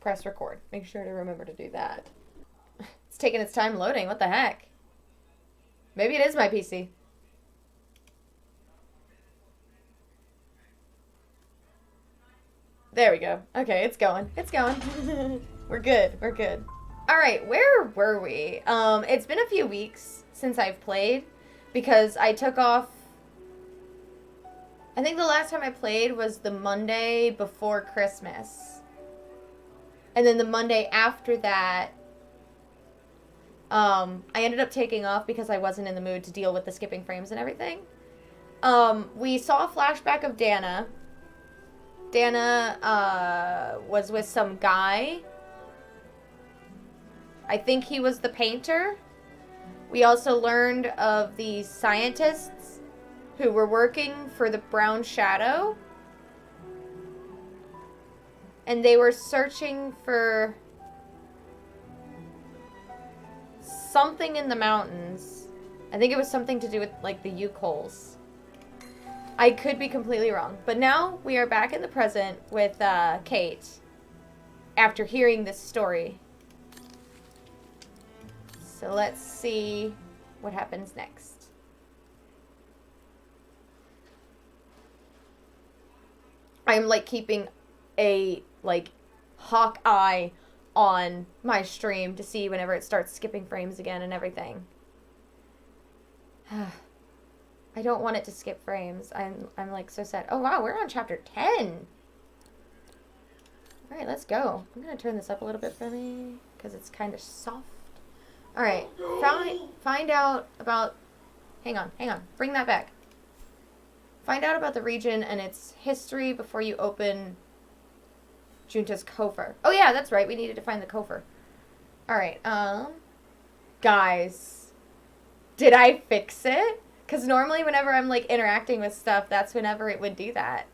press record. Make sure to remember to do that. It's taking its time loading. What the heck? Maybe it is my PC. There we go. Okay, it's going. It's going. We're good. We're good. All right, where were we? It's been a few weeks since I've played because I took off. I think the last time I played was the Monday before Christmas. And then the Monday after that, I ended up taking off because I wasn't in the mood to deal with the skipping frames and everything. We saw a flashback of Dana. Dana was with some guy. I think he was the painter. We also learned of the scientists who were working for the Brown Shadow. And they were searching for something in the mountains. I think it was something to do with, like, the Yukols. I could be completely wrong. But now we are back in the present with Kate after hearing this story. So let's see what happens next. I'm, like, keeping a, like, hawk eye on my stream to see whenever it starts skipping frames again and everything. I don't want it to skip frames. I'm like so sad. Oh wow, we're on chapter 10. All right, let's go. I'm gonna turn this up a little bit for me because it's kind of soft. All right, find out about. Hang on. Bring that back. Find out about the region and its history before you open Junta's Kofer. Oh yeah, that's right. We needed to find the Kofer. All right. Guys, did I fix it? Because normally whenever I'm, like, interacting with stuff, that's whenever it would do that.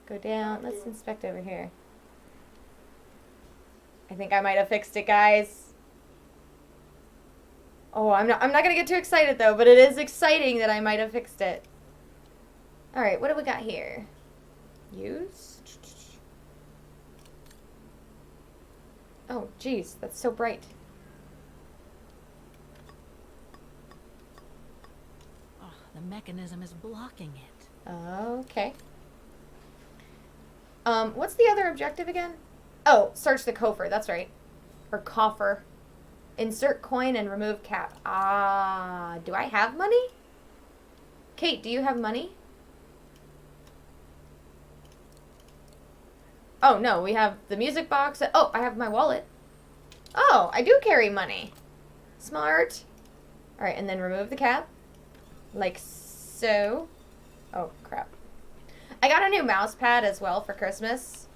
Go down. Let's inspect over here. I think I might have fixed it, guys. Oh, I'm not going to get too excited, though, but it is exciting that I might have fixed it. All right, what do we got here? Use? Oh, geez, that's so bright. The mechanism is blocking it. Okay. What's the other objective again? Oh, search the coffer. That's right. Or coffer. Insert coin and remove cap. Ah, do I have money? Kate, do you have money? Oh, no, we have the music box. Oh, I have my wallet. Oh, I do carry money. Smart. All right, and then remove the cap. Like so. Oh, crap. I got a new mouse pad as well for Christmas.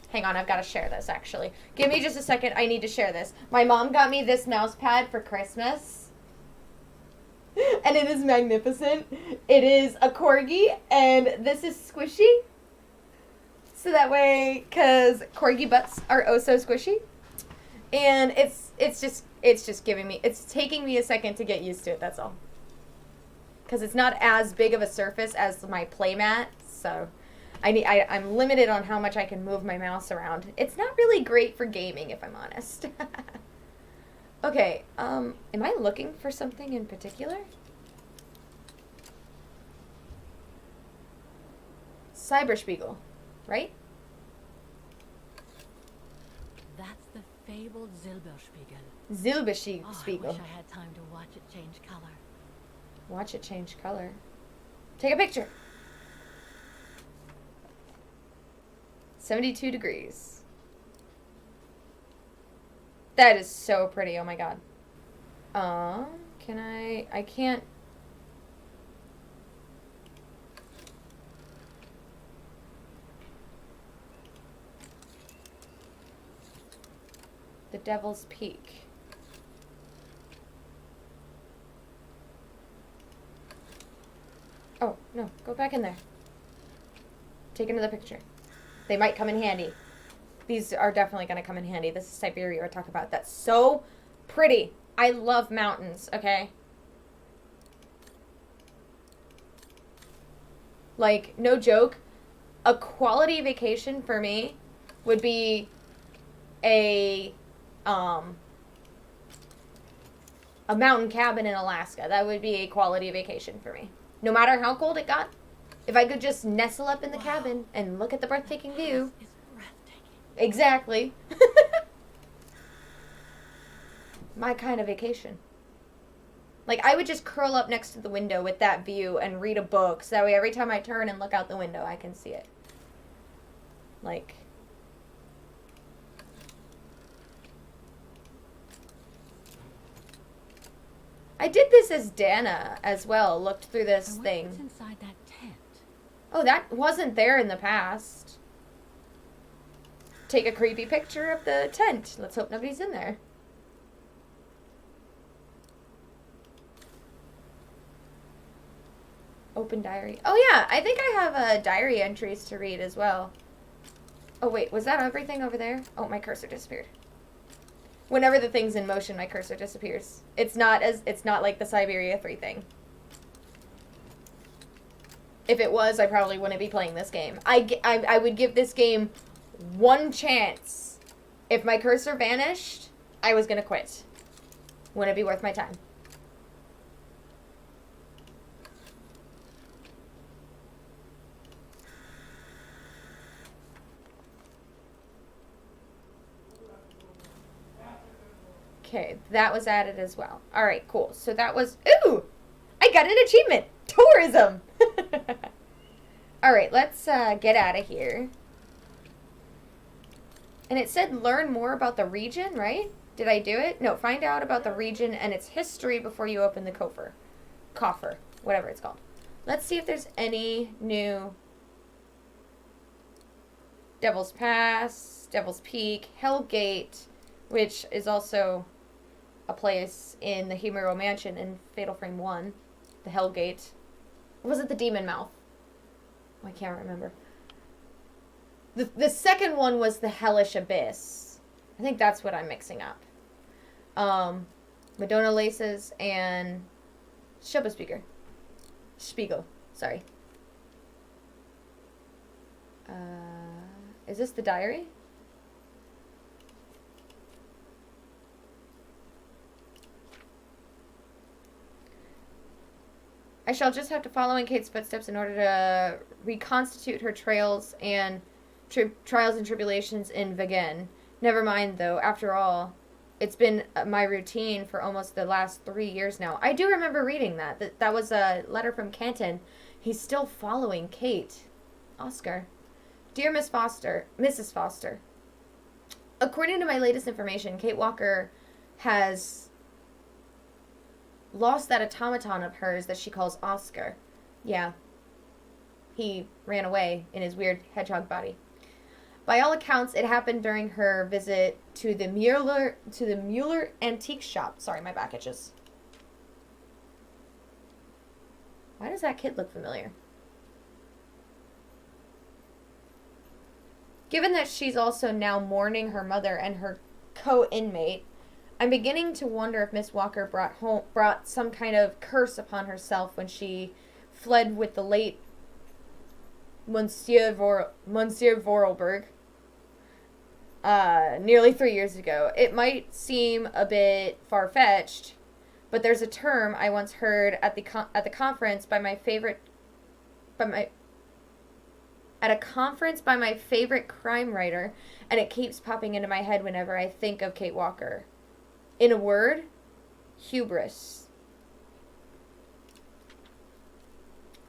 Hang on, I've got to share this, actually. Give me just a second. I need to share this. My mom got me this mouse pad for Christmas. And it is magnificent. It is a corgi, and this is squishy. So that way, because corgi butts are oh so squishy. And it's just giving me, it's taking me a second to get used to it, that's all. Because it's not as big of a surface as my playmat, so I'm limited on how much I can move my mouse around. It's not really great for gaming, if I'm honest. Okay, am I looking for something in particular? Cyberspiegel, right? That's the fabled Silberspiegel. Silberspiegel. Oh, I wish I had time to watch it change color. Watch it change color. Take a picture. 72 degrees. That is so pretty. Oh my god. Can I can't. The Devil's Peak. Oh, no. Go back in there. Take another picture. They might come in handy. These are definitely going to come in handy. This is Syberia we're talking about. That's so pretty. I love mountains, okay? Like, no joke. a quality vacation for me would be a mountain cabin in Alaska. That would be a quality vacation for me. No matter how cold it got, if I could just nestle up in the cabin and look at the breathtaking view. It's breathtaking. Exactly. My kind of vacation. Like, I would just curl up next to the window with that view and read a book, so that way every time I turn and look out the window, I can see it. Like... I did this as Dana as well, looked through this thing. What's inside that tent? Oh, that wasn't there in the past. Take a creepy picture of the tent. Let's hope nobody's in there. Open diary. Oh yeah, I think I have diary entries to read as well. Oh wait, was that everything over there? Oh, my cursor disappeared. Whenever the thing's in motion, my cursor disappears. It's not like the Syberia 3 thing. If it was, I probably wouldn't be playing this game. I would give this game one chance. If my cursor vanished, I was gonna quit. Wouldn't be worth my time. Okay, that was added as well. All right, cool. So that was... Ooh! I got an achievement! Tourism! All right, let's get out of here. And it said learn more about the region, right? Did I do it? No, find out about the region and its history before you open the coffer. Coffer, whatever it's called. Let's see if there's any new... Devil's Pass, Devil's Peak, Hellgate, which is also... a place in the Hero Mansion in Fatal Frame 1. The Hellgate. Or was it the Demon Mouth? I can't remember. The second one was the Hellish Abyss. I think that's what I'm mixing up. Madonna Laces and Shubba Spiegel. Sorry. Is this the diary? I shall just have to follow in Kate's footsteps in order to reconstitute her trials and tribulations in Vegan. Never mind, though. After all, it's been my routine for almost the last 3 years now. I do remember reading that. That was a letter from Canton. He's still following Kate. Oscar. Dear Mrs. Foster, according to my latest information, Kate Walker has... lost that automaton of hers that she calls Oscar. Yeah. He ran away in his weird hedgehog body. By all accounts, it happened during her visit to the Mueller Antique Shop. Sorry, my back itches. Why does that kid look familiar? Given that she's also now mourning her mother and her co-inmate, I'm beginning to wonder if Miss Walker brought some kind of curse upon herself when she fled with the late Monsieur Vorarlberg nearly 3 years ago. It might seem a bit far-fetched, but there's a term I once heard at the conference by my favorite crime writer, and it keeps popping into my head whenever I think of Kate Walker. In a word, hubris.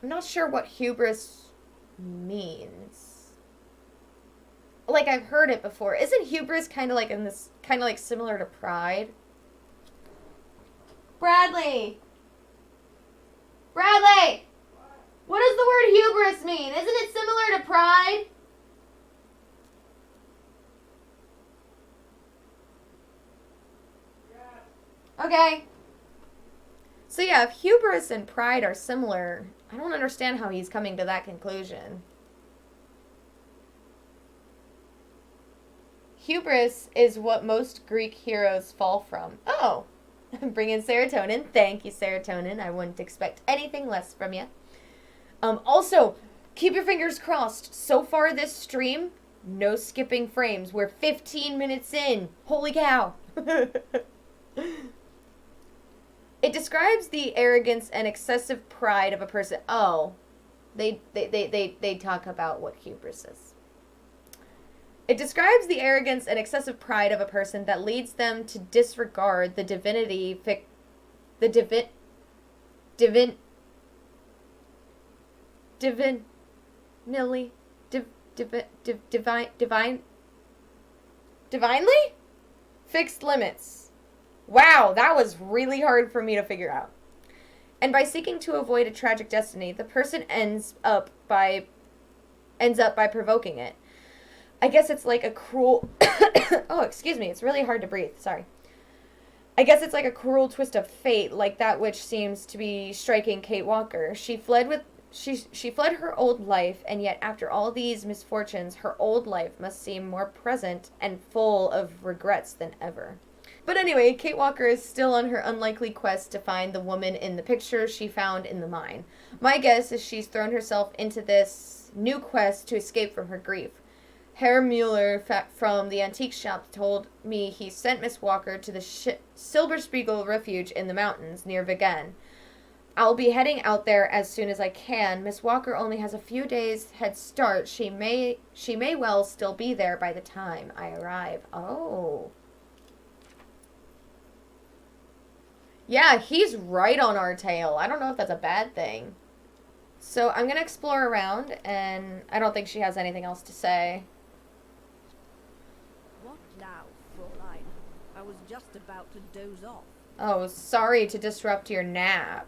I'm not sure what hubris means. Like, I've heard it before. Isn't hubris kind of like similar to pride? Bradley! Bradley! What does the word hubris mean? Isn't it similar to pride? Okay. So yeah, if hubris and pride are similar, I don't understand how he's coming to that conclusion. Hubris is what most Greek heroes fall from. Oh, bring in serotonin. Thank you, serotonin. I wouldn't expect anything less from you. Also, Keep your fingers crossed. So far this stream, no skipping frames. We're 15 minutes in. Holy cow. It describes the arrogance and excessive pride of a person. Oh, they talk about what hubris is. It describes the arrogance and excessive pride of a person that leads them to disregard the divinity, divinely fixed limits. Wow, that was really hard for me to figure out. And by seeking to avoid a tragic destiny, the person ends up by provoking it. I guess it's like a cruel oh, excuse me, it's really hard to breathe. Sorry. I guess it's like a cruel twist of fate, like that which seems to be striking Kate Walker. She fled her old life, and yet after all these misfortunes, her old life must seem more present and full of regrets than ever. But anyway, Kate Walker is still on her unlikely quest to find the woman in the picture she found in the mine. My guess is she's thrown herself into this new quest to escape from her grief. Herr Mueller from the antique shop told me he sent Miss Walker to the Silberspiegel refuge in the mountains near Vegan. I'll be heading out there as soon as I can. Miss Walker only has a few days head start. She may well still be there by the time I arrive. Oh. Yeah, he's right on our tail. I don't know if that's a bad thing. So I'm going to explore around, and I don't think she has anything else to say. What now, Fräulein? I was just about to doze off. Oh, sorry to disrupt your nap.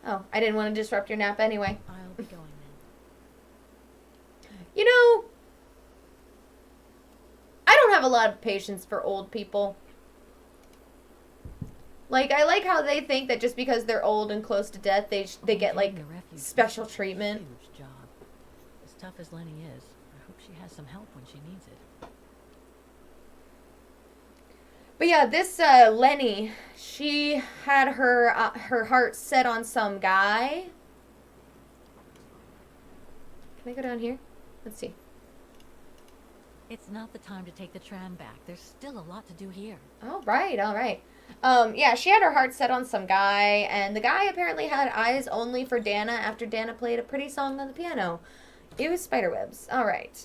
Oh, I didn't want to disrupt your nap anyway. I'll be going then. You know, I don't have a lot of patience for old people. Like, I like how they think that just because they're old and close to death, they get, like, The refuge special is a treatment. Huge job. As tough as Lenny is, I hope she has some help when she needs it. But yeah, this Lenny, she had her heart set on some guy. Can I go down here? Let's see. It's not the time to take the tram back. There's still a lot to do here. All right. Yeah, she had her heart set on some guy, and the guy apparently had eyes only for Dana after Dana played a pretty song on the piano. It was spiderwebs. All right.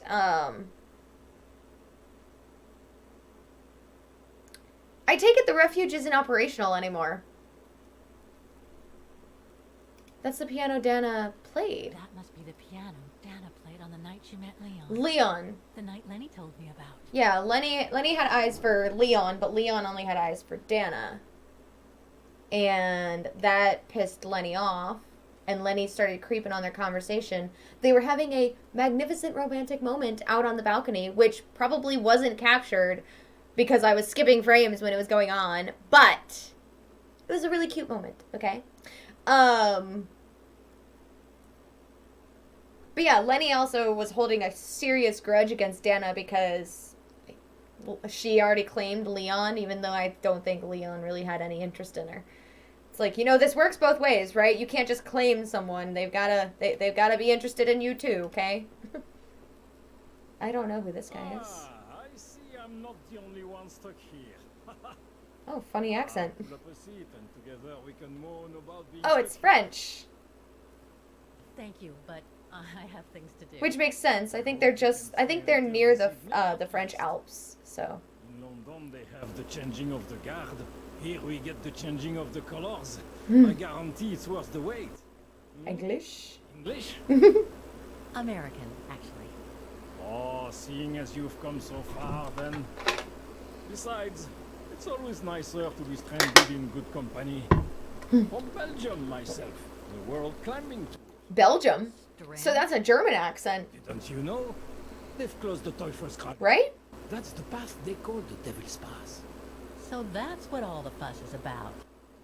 I take it the refuge isn't operational anymore. That's the piano Dana played. That must be the piano Dana played on the night she met Leon. Leon. The night Lenny told me about. Yeah, Lenny had eyes for Leon, but Leon only had eyes for Dana. And that pissed Lenny off, and Lenny started creeping on their conversation. They were having a magnificent romantic moment out on the balcony, which probably wasn't captured because I was skipping frames when it was going on, but it was a really cute moment, okay? But yeah, Lenny also was holding a serious grudge against Dana because she already claimed Leon, even though I don't think Leon really had any interest in her. It's like, you know, this works both ways, right? You can't just claim someone. They've gotta be interested in you too, okay? I don't know who this guy is. I see I'm not the only one stuck here. Oh, funny accent. Pull up a seat and together we can moan about being Oh, it's French. Thank you, but I have things to do. Which makes sense. I think they're near the French Alps, so. In London they have the changing of the guard. Here we get the changing of the colors. I guarantee it's worth the wait. English? English? American, actually. Oh, seeing as you've come so far then. Besides, it's always nicer to be stranded in good company. From Belgium myself, the world climbing tour. Belgium? Strand? So that's a German accent, Didn't you know? They've closed the Teufelskrag. right? That's the path they call the Devil's Pass. So that's what all the fuss is about.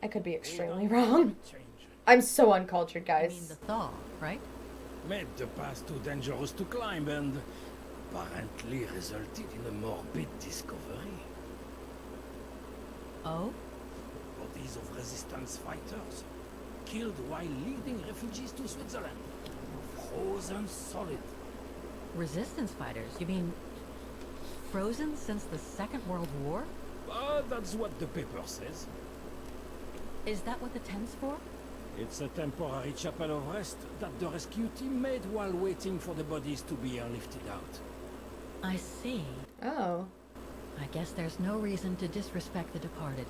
I could be extremely wrong. Change. I'm so uncultured, I mean guys. the thaw, right? Made the pass too dangerous to climb and apparently resulted in a morbid discovery. Oh? Bodies of resistance fighters. killed while leading refugees to Switzerland. Frozen solid. Resistance fighters? You mean frozen since the Second World War? That's what the paper says. Is that what the tent's for? It's a temporary chapel of rest that the rescue team made while waiting for the bodies to be airlifted out. I see. Oh. I guess there's no reason to disrespect the departed,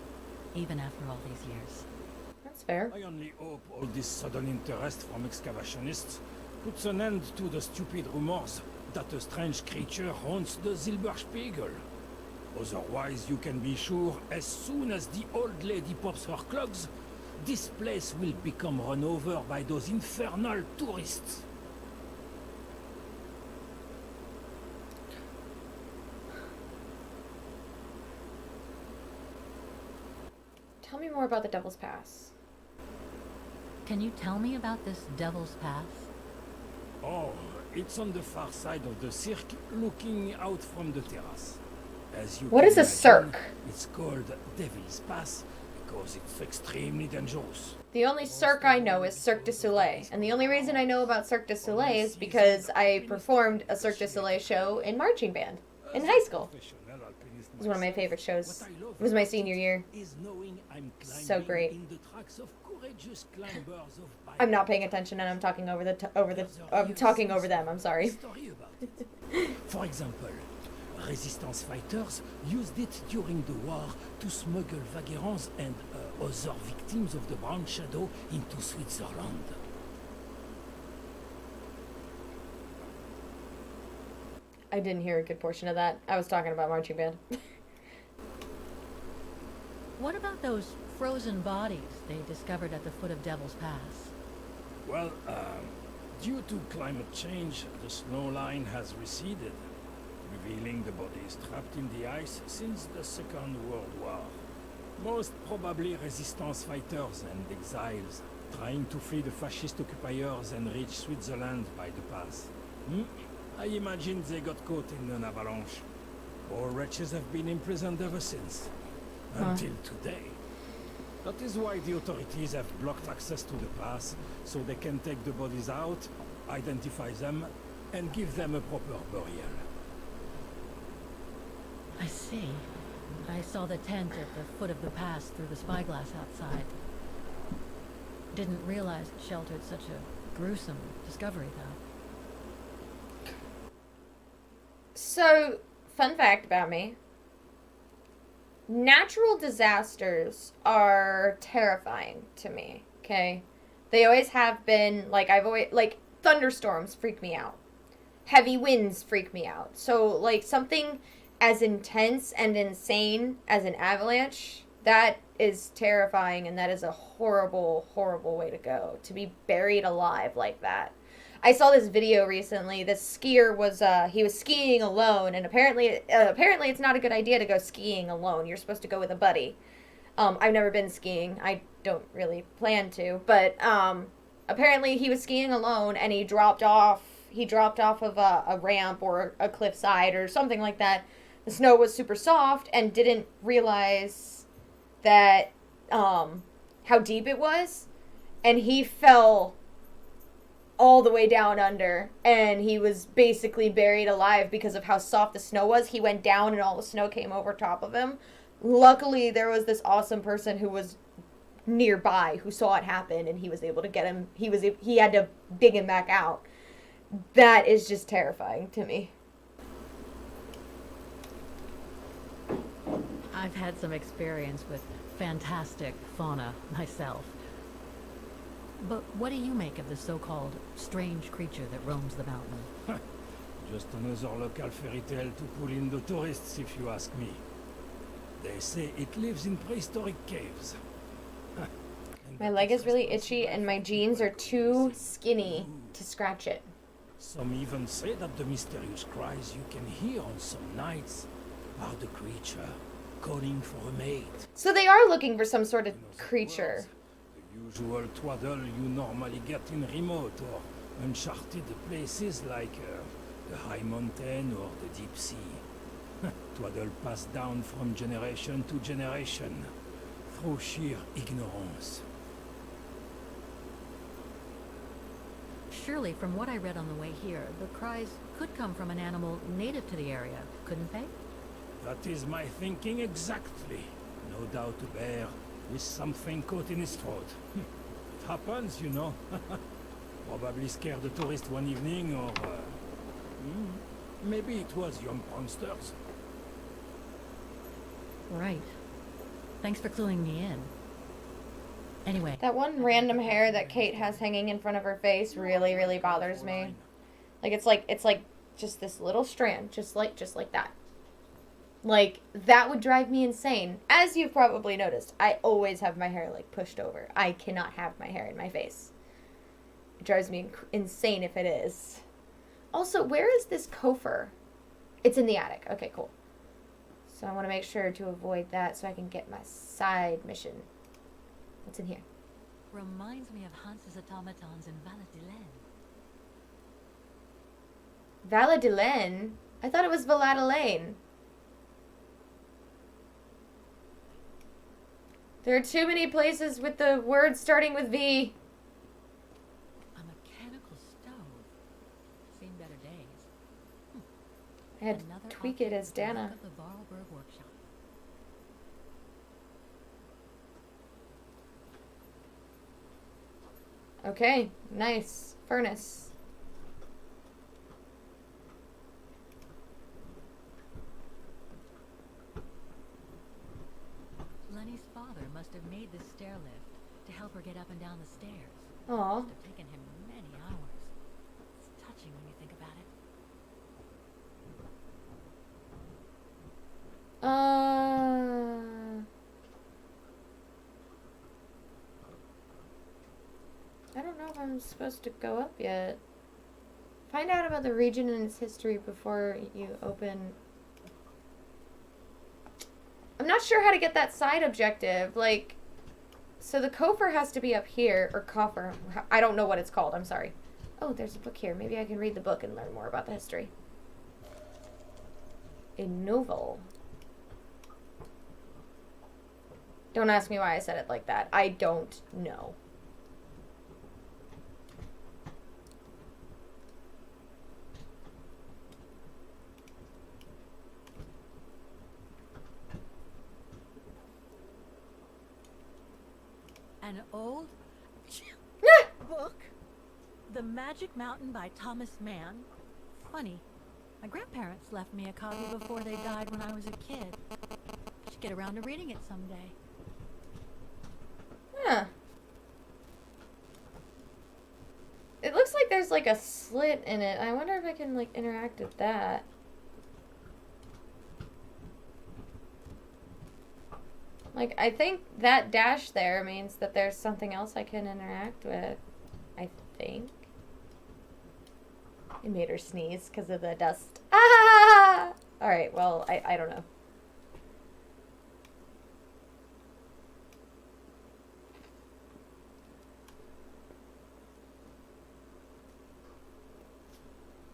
even after all these years. That's fair. I only hope all this sudden interest from excavationists puts an end to the stupid rumors that a strange creature haunts the Silberspiegel. Otherwise, you can be sure as soon as the old lady pops her clogs, this place will become run over by those infernal tourists. Tell me more about the Devil's Pass. Can you tell me about this Devil's Pass? Oh, it's on the far side of the cirque, looking out from the terrace. As you What can is a imagine, cirque? It's called Devil's Pass because it's extremely dangerous. The only cirque I know is Cirque du Soleil, and the only reason I know about Cirque du Soleil is because I performed a Cirque du Soleil show in marching band in high school. It was one of my favorite shows. It was my senior year. So great. I'm not paying attention, and I'm talking I'm talking over them. I'm sorry. For example, resistance fighters used it during the war to smuggle vagrants and other victims of the Brown Shadow into Switzerland. I didn't hear a good portion of that. I was talking about marching band. What about those frozen bodies they discovered at the foot of Devil's Pass? Well, due to climate change, the snow line has receded, revealing the bodies trapped in the ice since the Second World War. Most probably resistance fighters and exiles, trying to flee the fascist occupiers and reach Switzerland by the pass. I imagine they got caught in an avalanche. Poor wretches have been imprisoned ever since. Until today. That is why the authorities have blocked access to the pass, so they can take the bodies out, identify them, and give them a proper burial. I see. I saw the tent at the foot of the pass through the spyglass outside. Didn't realize it sheltered such a gruesome discovery, though. So, fun fact about me. Natural disasters are terrifying to me, okay? They always have been, like, thunderstorms freak me out. Heavy winds freak me out. So, like, something as intense and insane as an avalanche, that is terrifying, and that is a horrible, horrible way to go. To be buried alive like that. I saw this video recently. This skier was, he was skiing alone, and apparently it's not a good idea to go skiing alone. You're supposed to go with a buddy. I've never been skiing. I don't really plan to, but, apparently he was skiing alone, and he dropped off of a ramp or a cliffside or something like that. The snow was super soft and didn't realize that, how deep it was, and he fell all the way down under, and he was basically buried alive because of how soft the snow was. He went down and all the snow came over top of him. Luckily, there was this awesome person who was nearby who saw it happen, and he was able to get him. He had to dig him back out. That is just terrifying to me. I've had some experience with fantastic fauna myself. But what do you make of the so-called strange creature that roams the mountain? Just another local fairy tale to pull in the tourists, if you ask me. They say it lives in prehistoric caves. My leg is really itchy, and my jeans are too skinny to scratch it. Some even say that the mysterious cries you can hear on some nights are the creature calling for a mate. So they are looking for some sort of creature. The usual twaddle you normally get in remote or uncharted places like the high mountain or the deep sea. Twaddle passed down from generation to generation through sheer ignorance. Surely, from what I read on the way here, the cries could come from an animal native to the area, couldn't they? That is my thinking exactly. No doubt a bear with something caught in his throat. It happens, you know. Probably scared a tourist one evening, or... maybe it was young pranksters. Right. Thanks for cluing me in. Anyway. That one random hair that Kate has hanging in front of her face really, really bothers me. Like it's like just this little strand, just like that. Like, that would drive me insane. As you've probably noticed, I always have my hair, like, pushed over. I cannot have my hair in my face. It drives me insane if it is. Also, where is this Kofer? It's in the attic. Okay, cool. So I want to make sure to avoid that so I can get my side mission. What's in here? Reminds me of Hans's automatons in Valadilene. Valadilene? I thought it was Valadilene. There are too many places with the word starting with V. A mechanical stove. Seen better days. I had Another to tweak it as object to Dana. look at the Varlberg workshop. Okay, nice. Furnace. Lenny's father must have made this stair lift to help her get up and down the stairs. Aw. Must have taken him many hours. It's touching when you think about it. I don't know if I'm supposed to go up yet. Find out about the region and its history before you open. I'm not sure how to get that side objective. Like, so the Kofer has to be up here, or coffer. I don't know what it's called. I'm sorry. Oh, there's a book here. Maybe I can read the book and learn more about the history. A novel. Don't ask me why I said it like that. I don't know. An old book? The Magic Mountain by Thomas Mann? Funny. My grandparents left me a copy before they died when I was a kid. I should get around to reading it someday. Huh. It looks like there's like a slit in it. I wonder if I can like interact with that. Like, I think that dash there means that there's something else I can interact with. I think. It made her sneeze because of the dust. Ah! Alright, well, I don't know.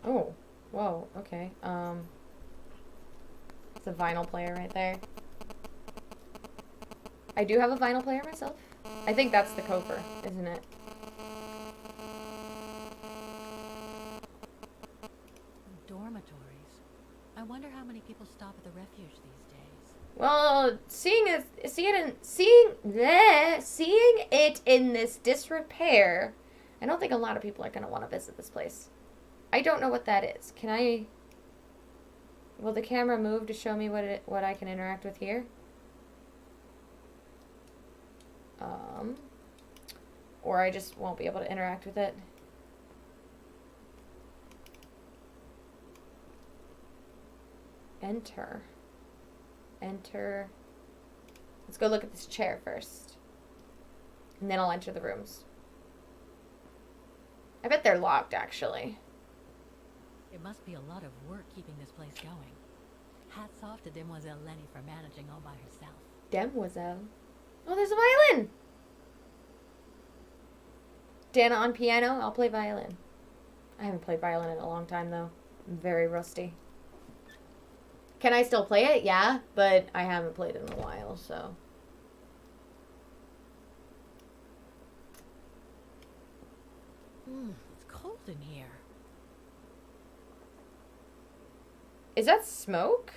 Oh, whoa, okay. It's a vinyl player right there. I do have a vinyl player myself. I think that's the Kofer, isn't it? Dormitories. I wonder how many people stop at the refuge these days. Well, seeing it in this disrepair, I don't think a lot of people are going to want to visit this place. I don't know what that is. Can I... Will the camera move to show me what I can interact with here? Or I just won't be able to interact with it. Enter. Enter. Let's go look at this chair first. And then I'll enter the rooms. I bet they're locked, actually. It must be a lot of work keeping this place going. Hats off to Demoiselle Lenny for managing all by herself. Demoiselle. Oh, there's a violin! Dana on piano, I'll play violin. I haven't played violin in a long time, though. I'm very rusty. Can I still play it? Yeah, but I haven't played it in a while, so... It's cold cold in here. Is that smoke?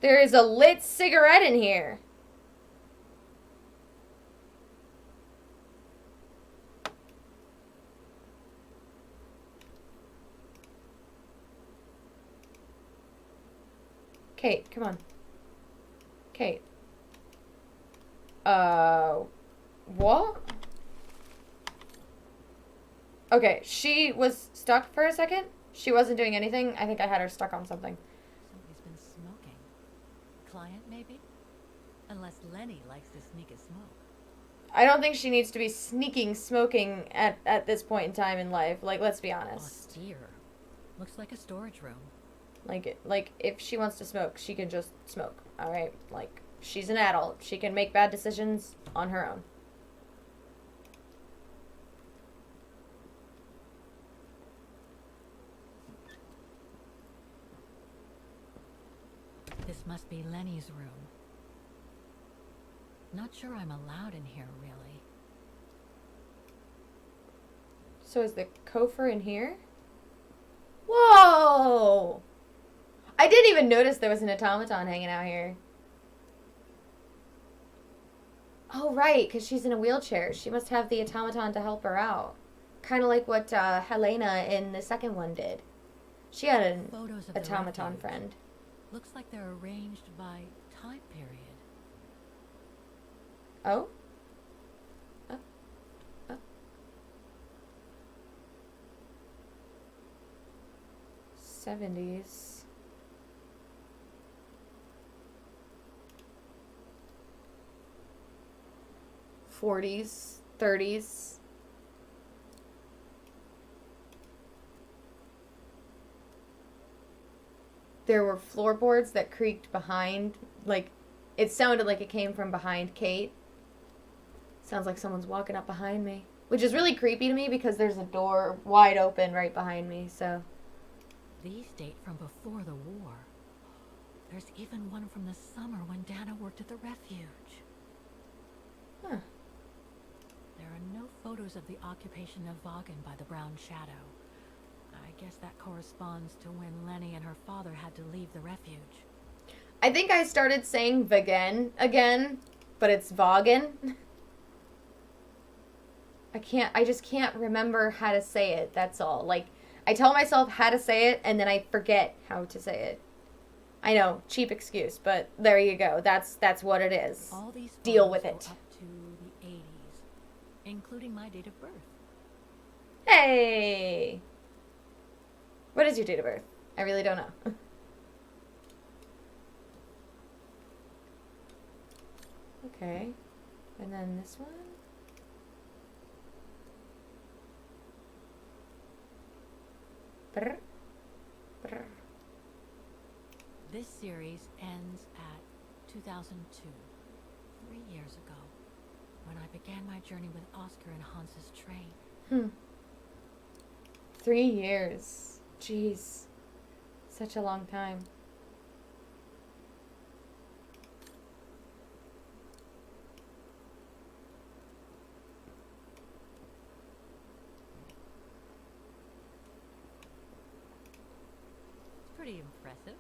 There is a lit cigarette in here. Kate, come on. Kate. What? Okay, she was stuck for a second. She wasn't doing anything. I think I had her stuck on something. Somebody's been smoking. Client, maybe? Unless Lenny likes to sneak a smoke. I don't think she needs to be sneaking smoking at this point in time in life. Like, let's be honest. Austere. Looks like a storage room. Like if she wants to smoke, she can just smoke. All right? Like, she's an adult. She can make bad decisions on her own. This must be Lenny's room. Not sure I'm allowed in here, really. So is the Kofer in here? Whoa! I didn't even notice there was an automaton hanging out here. Oh, right, because she's in a wheelchair. She must have the automaton to help her out. Kind of like what Helena in the second one did. She had an Photos of the automaton refuge. friend. Looks like they're arranged by time period. Oh? Oh. Oh. 70s. 40s, 30s. There were floorboards that creaked behind, like, it sounded like it came from behind Kate. Sounds like someone's walking up behind me. Which is really creepy to me because there's a door wide open right behind me, so. These date from before the war. There's even one from the summer when Dana worked at the refuge. Huh. There are no photos of the occupation of Vaughan by the Brown Shadow. I guess that corresponds to when Lenny and her father had to leave the refuge. I think I started saying Vagan again, but it's Vaughan. I just can't remember how to say it, that's all. Like, I tell myself how to say it, and then I forget how to say it. I know, cheap excuse, but there you go. That's what it is. All these Deal photos with go it. up to the 80s, including my date of birth. Hey! What is your date of birth? I really don't know. Okay. And then this one? Brr. Brr. This series ends at 2002, 3 years ago, when I began my journey with Oscar and Hans's train. 3 years. Jeez. Such a long time. It's pretty impressive.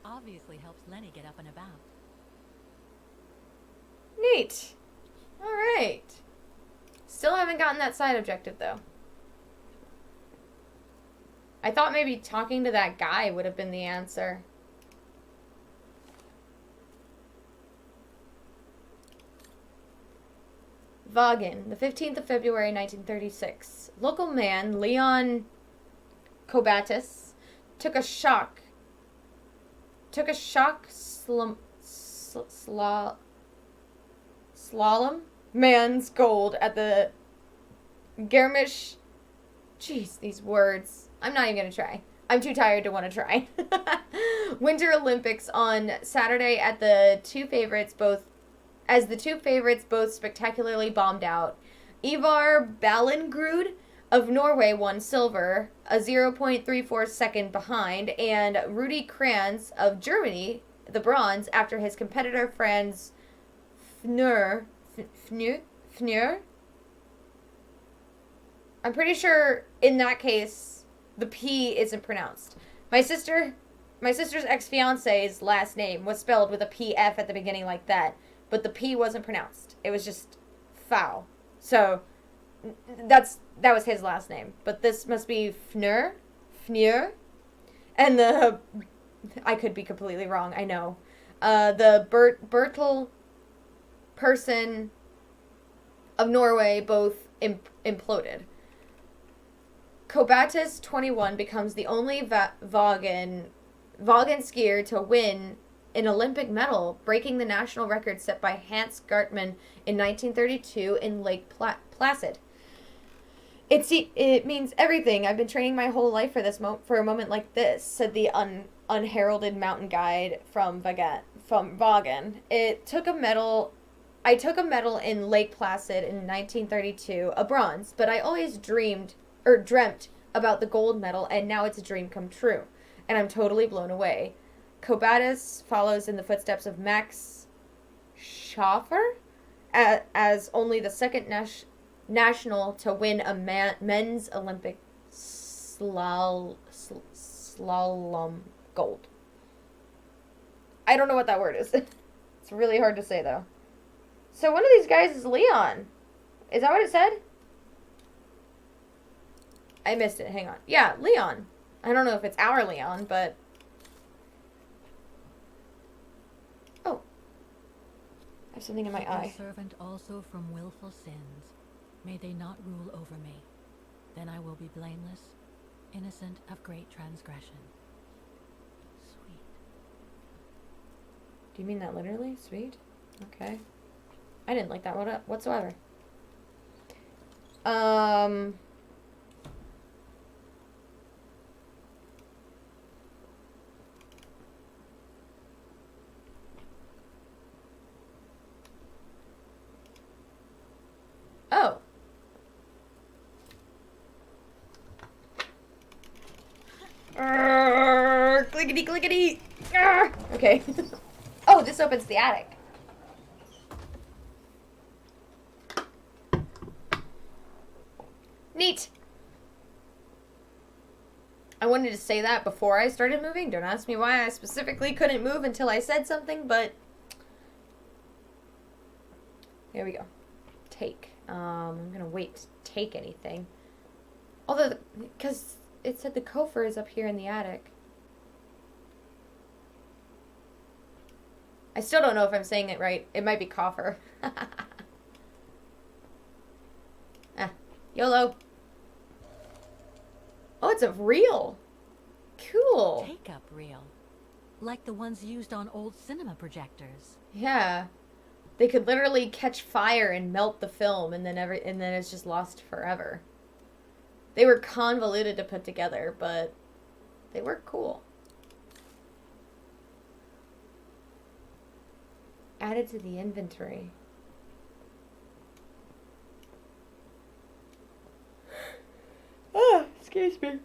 Obviously helps Lenny get up and about. Neat. Alright. Still haven't gotten that side objective, though. I thought maybe talking to that guy would have been the answer. Vaughan, the 15th of February, 1936. Local man, Leon Kobatis, took a shock slalom man's gold at the Garmisch. Jeez, these words. I'm not even going to try. I'm too tired to want to try. Winter Olympics on Saturday at the two favorites both spectacularly bombed out. Ivar Ballengrud of Norway won silver, a 0.34 second behind, and Rudi Kranz of Germany the bronze after his competitor Franz Fnur? I'm pretty sure in that case, the P isn't pronounced. My sister's ex-fiance's last name was spelled with a PF at the beginning like that, but the P wasn't pronounced. It was just foul. So that was his last name. But this must be Fnur. And I could be completely wrong, I know. The Bertel person of Norway both imploded. Kobatis 21 becomes the only Vagan skier to win an Olympic medal, breaking the national record set by Hans Gartmann in 1932 in Lake Placid. It means everything. I've been training my whole life for for a moment like this, said the unheralded mountain guide from Vagan. I took a medal in Lake Placid in 1932, a bronze, but I always dreamt about the gold medal, and now it's a dream come true, and I'm totally blown away. Kobatis follows in the footsteps of Max Schaffer as only the second national to win a men's Olympic slalom gold. I don't know what that word is. It's really hard to say, though. So one of these guys is Leon. Is that what it said? I missed it. Hang on. Yeah, Leon. I don't know if it's our Leon, but... Oh. I have something in my eye. Servant also from willful sins. May they not rule over me. Then I will be blameless, innocent of great transgression. Sweet. Do you mean that literally? Sweet? Okay. I didn't like that whatsoever. Oh. Clickety clickety. Okay. Oh, this opens the attic. Neat. I wanted to say that before I started moving. Don't ask me why I specifically couldn't move until I said something, but here we go. Take. I'm gonna wait to take anything. Although, because it said the Kofer is up here in the attic. I still don't know if I'm saying it right. It might be coffer. YOLO. Oh, it's a reel. Cool. Take-up reel. Like the ones used on old cinema projectors. Yeah. They could literally catch fire and melt the film, and then it's just lost forever. They were convoluted to put together, but they were cool. Added to the inventory. Ah, excuse me.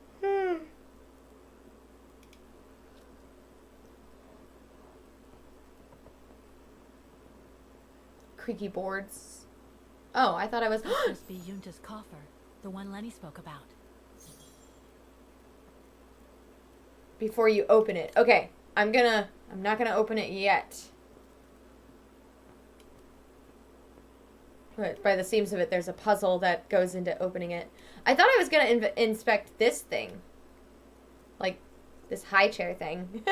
Creaky boards. Oh, I thought I was... This must be Yunta's coffer, the one Lenny spoke about. Before you open it. Okay, I'm not gonna open it yet. But by the seams of it, there's a puzzle that goes into opening it. I thought I was gonna inspect this thing. Like, this high chair thing.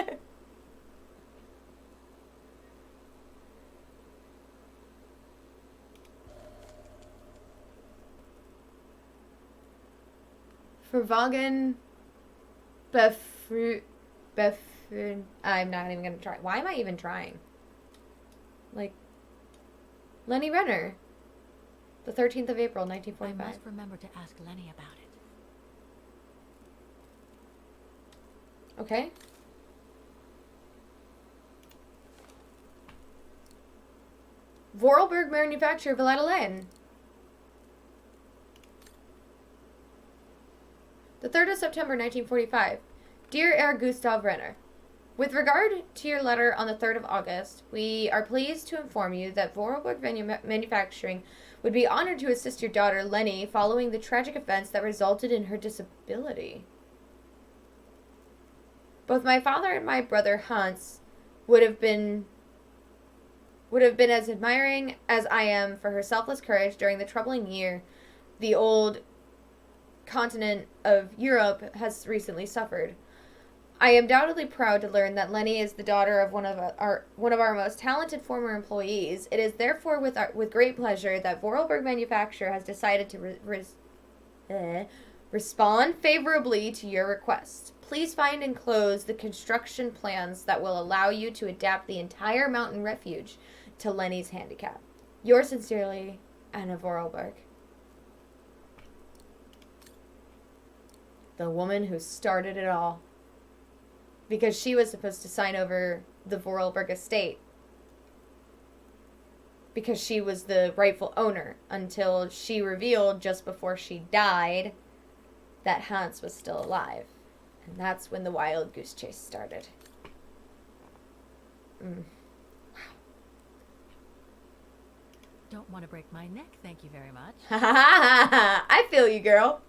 For Vagan Befun. I'm not even gonna try. Why am I even trying? Like, Lenny Renner. The 13th of April, 1945. I must remember to ask Lenny about it. Okay. Vorarlberg manufacturer Valladolid. The 3rd of September, 1945. Dear Herr Gustav Renner, With regard to your letter on the 3rd of August, we are pleased to inform you that Vorarlberg Manufacturing would be honored to assist your daughter, Lenny, following the tragic events that resulted in her disability. Both my father and my brother, Hans, would have been as admiring as I am for her selfless courage during the troubling year the old continent of Europe has recently suffered. I am undoubtedly proud to learn that Lenny is the daughter of one of our most talented former employees. It is therefore with great pleasure that Vorarlberg Manufacture has decided to respond favorably to your request. Please find enclosed the construction plans that will allow you to adapt the entire mountain refuge to Lenny's handicap. Yours sincerely, Anna Vorarlberg. The woman who started it all. Because she was supposed to sign over the Vorarlberg estate. Because she was the rightful owner. Until she revealed just before she died that Hans was still alive. And that's when the wild goose chase started. Wow. Don't want to break my neck, thank you very much. I feel you, girl.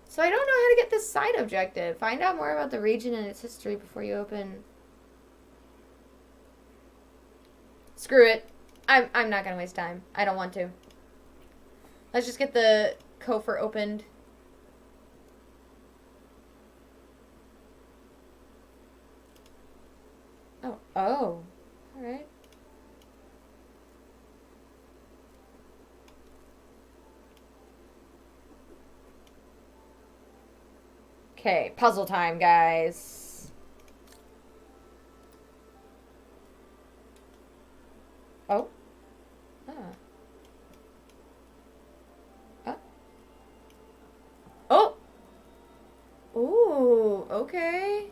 So I don't know how to get this side objective. Find out more about the region and its history before you open. Screw it. I'm not gonna waste time. I don't want to. Let's just get the coffer opened. Oh. Alright. Okay, puzzle time, guys. Oh. Oh. Ooh, okay.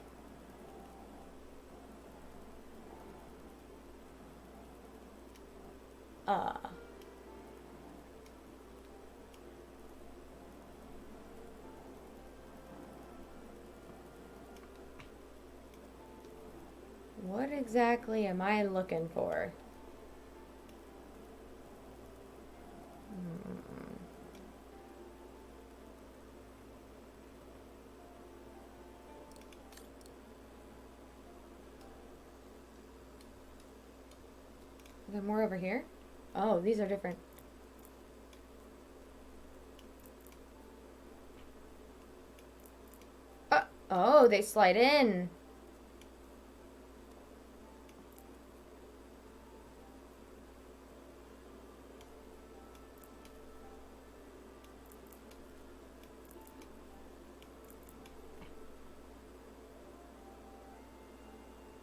What exactly am I looking for? Is there more over here? Oh, these are different. Oh, they slide in.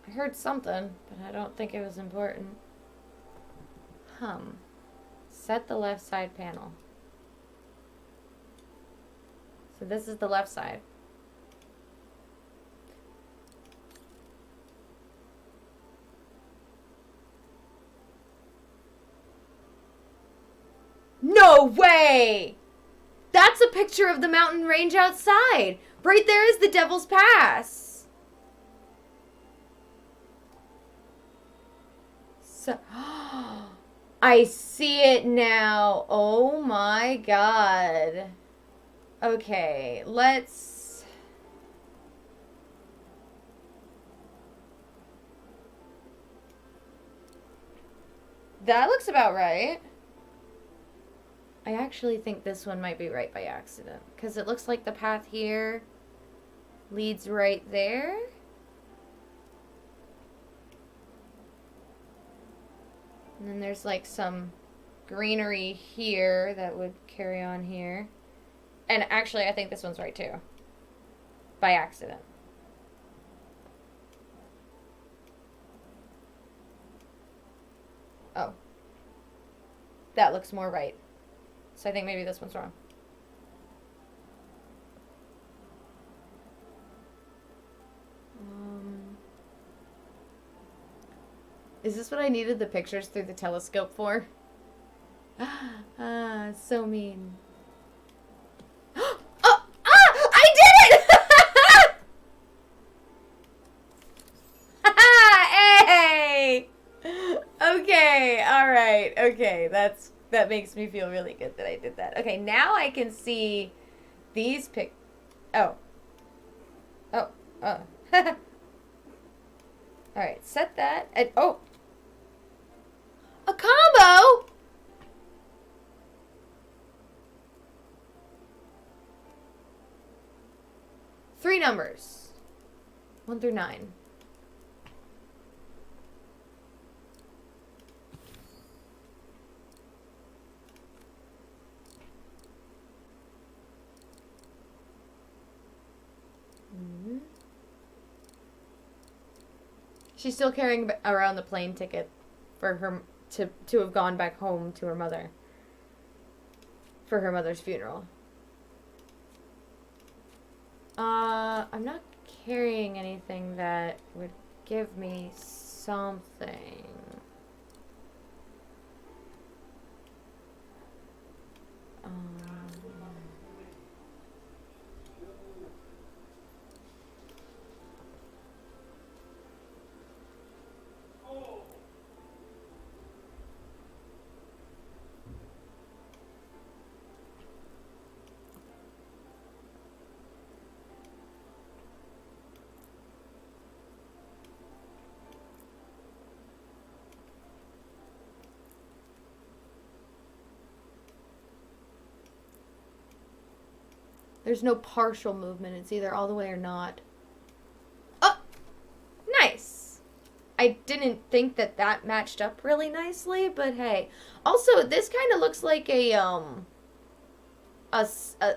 I heard something, but I don't think it was important. Set the left side panel. So this is the left side. No way! That's a picture of the mountain range outside. Right there is the Devil's Pass. So, I see it now. Oh my god. Okay, let's... That looks about right. I actually think this one might be right by accident. Because it looks like the path here leads right there. And then there's like some greenery here that would carry on here. And actually, I think this one's right too. By accident. Oh. That looks more right. So I think maybe this one's wrong. Is this what I needed the pictures through the telescope for? So mean. I Okay, alright, okay. That makes me feel really good that I did that. Okay, now I can see these oh. Oh. Oh. Alright, set that. And oh! A combo? Three numbers. 1 through 9. She's still carrying around the plane ticket for her to have gone back home to her mother for her mother's funeral. I'm not carrying anything that would give me something. There's no partial movement. It's either all the way or not. Oh! Nice! I didn't think that matched up really nicely, but hey. Also, this kind of looks like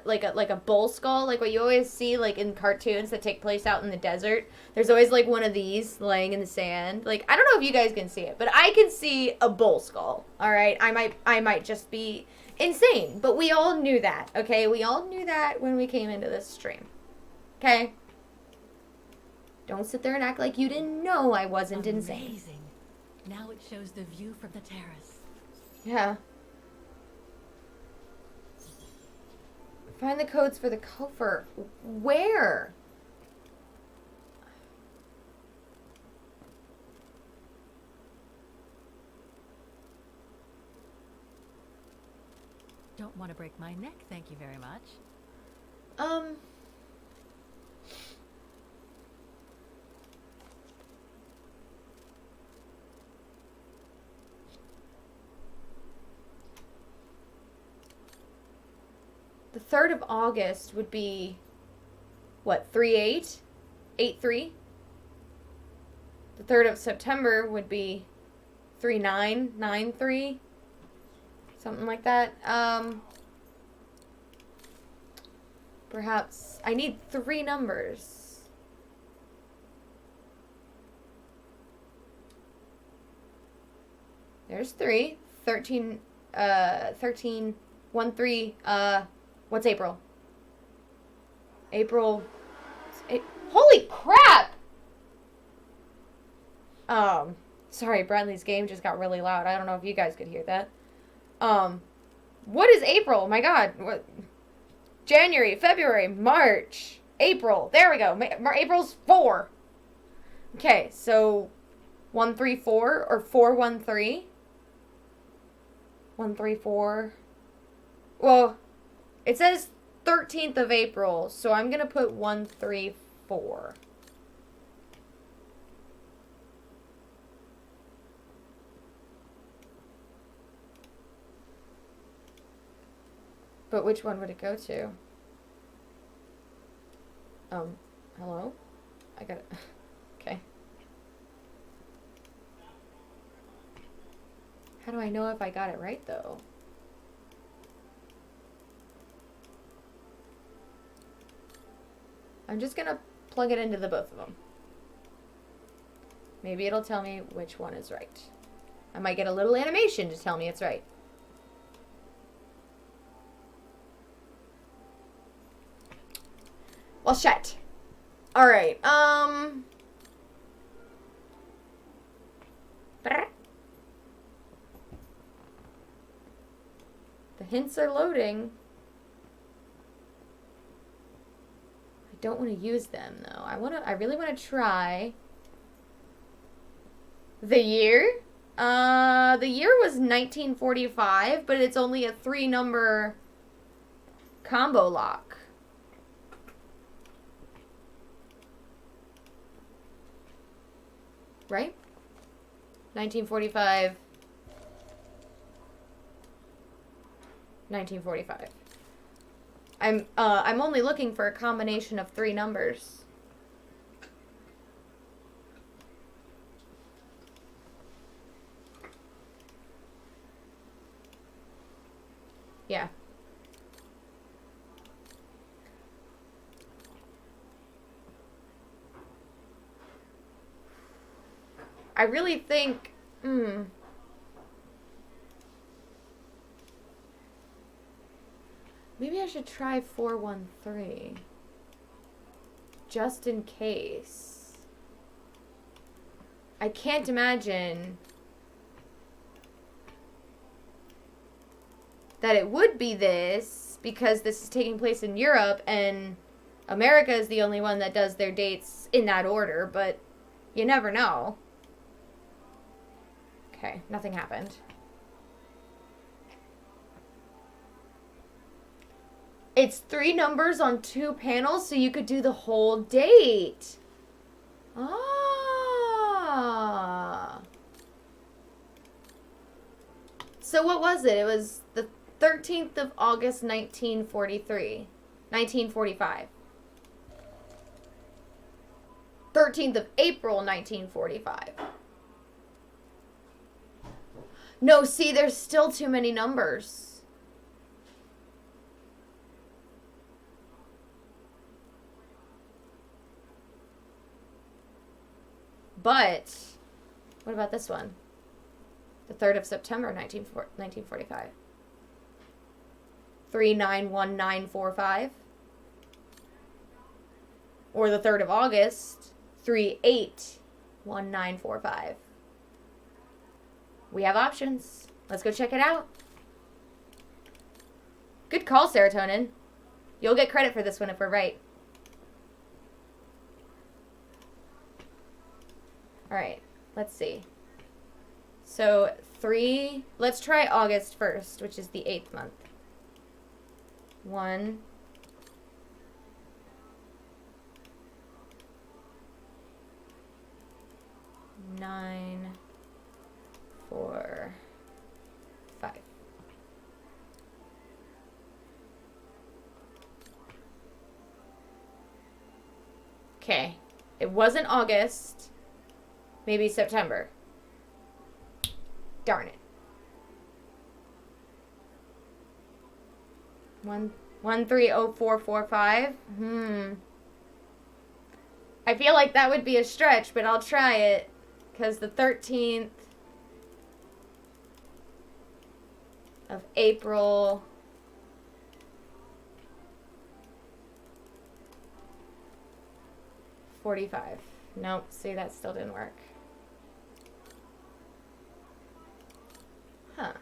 like a bull skull, like what you always see like in cartoons that take place out in the desert. There's always like one of these laying in the sand. Like, I don't know if you guys can see it, but I can see a bull skull. All right, I might just be insane, but we all knew that. Okay, we all knew that when we came into this stream. Okay, don't sit there and act like you didn't know I wasn't insane. Amazing. Now it shows the view from the terrace. Yeah. Find the codes for the coffer. Where? Don't want to break my neck, thank you very much. The 3rd of August would be, what, 3/8? 8/3? The 3rd of September would be 3/9, 9/3? Something like that. Perhaps, I need 3 numbers. There's 3. 13, 13, 1, 3, what's April? April. Holy crap! Sorry, Bradley's game just got really loud. I don't know if you guys could hear that. What is April? My God. What? January, February, March, April. There we go. April's 4. Okay, so 134 or 413. 134. Well, it says 13th of April, so I'm going to put 134. But which one would it go to? Hello? I got it. Okay. How do I know if I got it right, though? I'm just gonna plug it into the both of them. Maybe it'll tell me which one is right. I might get a little animation to tell me it's right. Well, shit. Alright, the hints are loading. I don't want to use them, though. I really want to try the year. The year was 1945, but it's only a 3-number combo lock. Right? 1945. 1945. I'm only looking for a combination of 3 numbers. Yeah. I really think, maybe I should try 413. Just in case. I can't imagine that it would be this, because this is taking place in Europe and America is the only one that does their dates in that order, but you never know. Okay, nothing happened. It's 3 numbers on 2 panels, so you could do the whole date. Ah. So what was it? It was the 13th of August, 1943. 1945. 13th of April, 1945. No, see, there's still too many numbers. But, what about this one? The 3rd of September, 1945. 391945. Or the 3rd of August, 381945. We have options. Let's go check it out. Good call, Serotonin. You'll get credit for this one if we're right. Alright, let's see. So, let's try August 1st, which is the 8th month. 1, 9, 4, 5. Okay, it wasn't August. Maybe September. Darn it. 130445. I feel like that would be a stretch, but I'll try it. Because the 13th of April. $45. Nope, see, that still didn't work. Huh.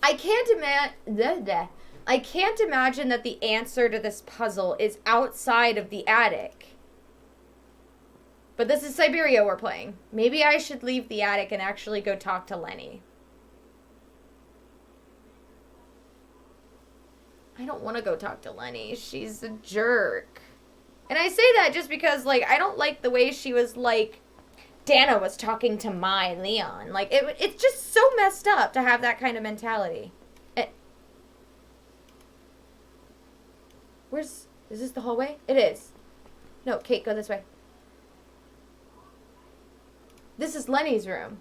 I can't imagine that the answer to this puzzle is outside of the attic. But this is Syberia we're playing. Maybe I should leave the attic and actually go talk to Lenny. I don't want to go talk to Lenny. She's a jerk. And I say that just because, like, I don't like the way she was, like, Dana was talking to my Leon. Like, it's just so messed up to have that kind of mentality. Is this the hallway? It is. No, Kate, go this way. This is Lenny's room.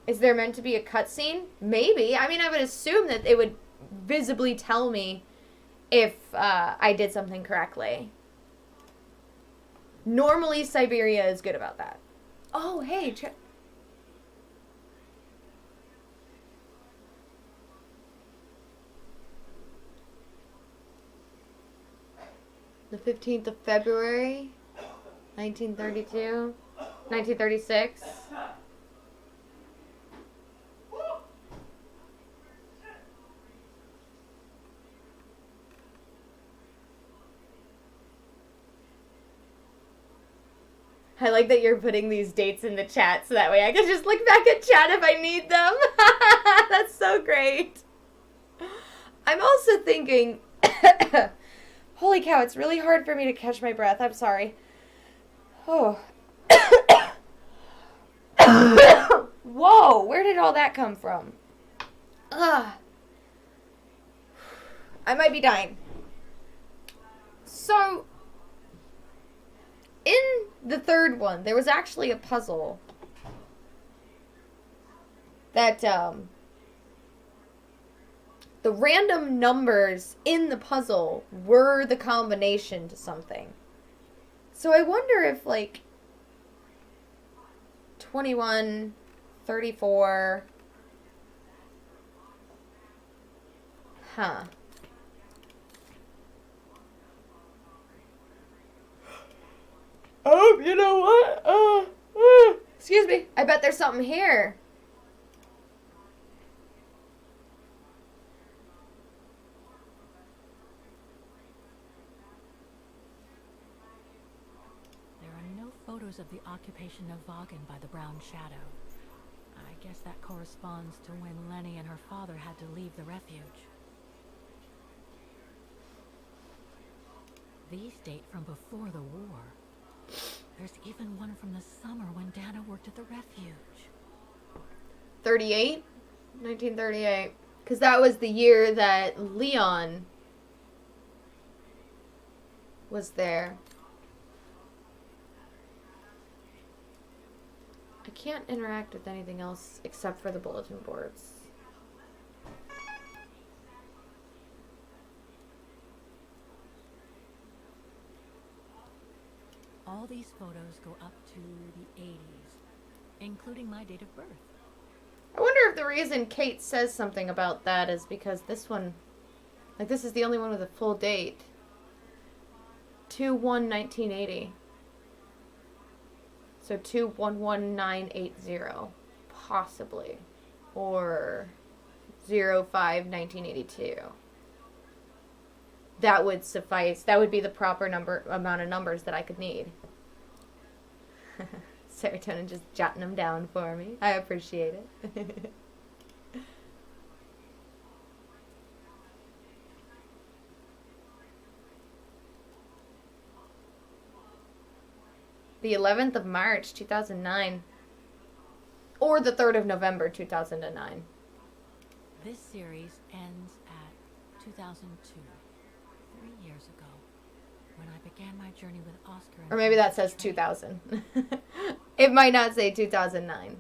Is there meant to be a cutscene? Maybe. I mean, I would assume that it would visibly tell me if I did something correctly. Normally, Syberia is good about that. Oh, hey. The 15th of February, 1932, 1936. I like that you're putting these dates in the chat so that way I can just look back at chat if I need them. That's so great. I'm also thinking, holy cow, it's really hard for me to catch my breath. I'm sorry. Oh. Whoa, where did all that come from? Ugh. I might be dying. So, in the third one, there was actually a puzzle that, the random numbers in the puzzle were the combination to something. So I wonder if, like, 21, 34... Huh. Oh, you know what? Excuse me. I bet there's something here. There are no photos of the occupation of Vaughan by the Brown Shadow. I guess that corresponds to when Lenny and her father had to leave the refuge. These date from before the war. There's even one from the summer when Dana worked at the refuge. 38? 1938. Because that was the year that Leon was there. I can't interact with anything else except for the bulletin boards. All these photos go up to the 80s, including my date of birth. I wonder if the reason Kate says something about that is because this one, like this is the only one with a full date. 2/1/1980. So 2/1/1980, possibly, or 05/1982. That would suffice. That would be the proper amount of numbers that I could need. Serotonin just jotting them down for me. I appreciate it. The 11th of March, 2009. Or the 3rd of November, 2009. This series ends at 2002, 3 years ago, when I began my journey with Oscar. Or maybe that says 2000. It might not say 2009.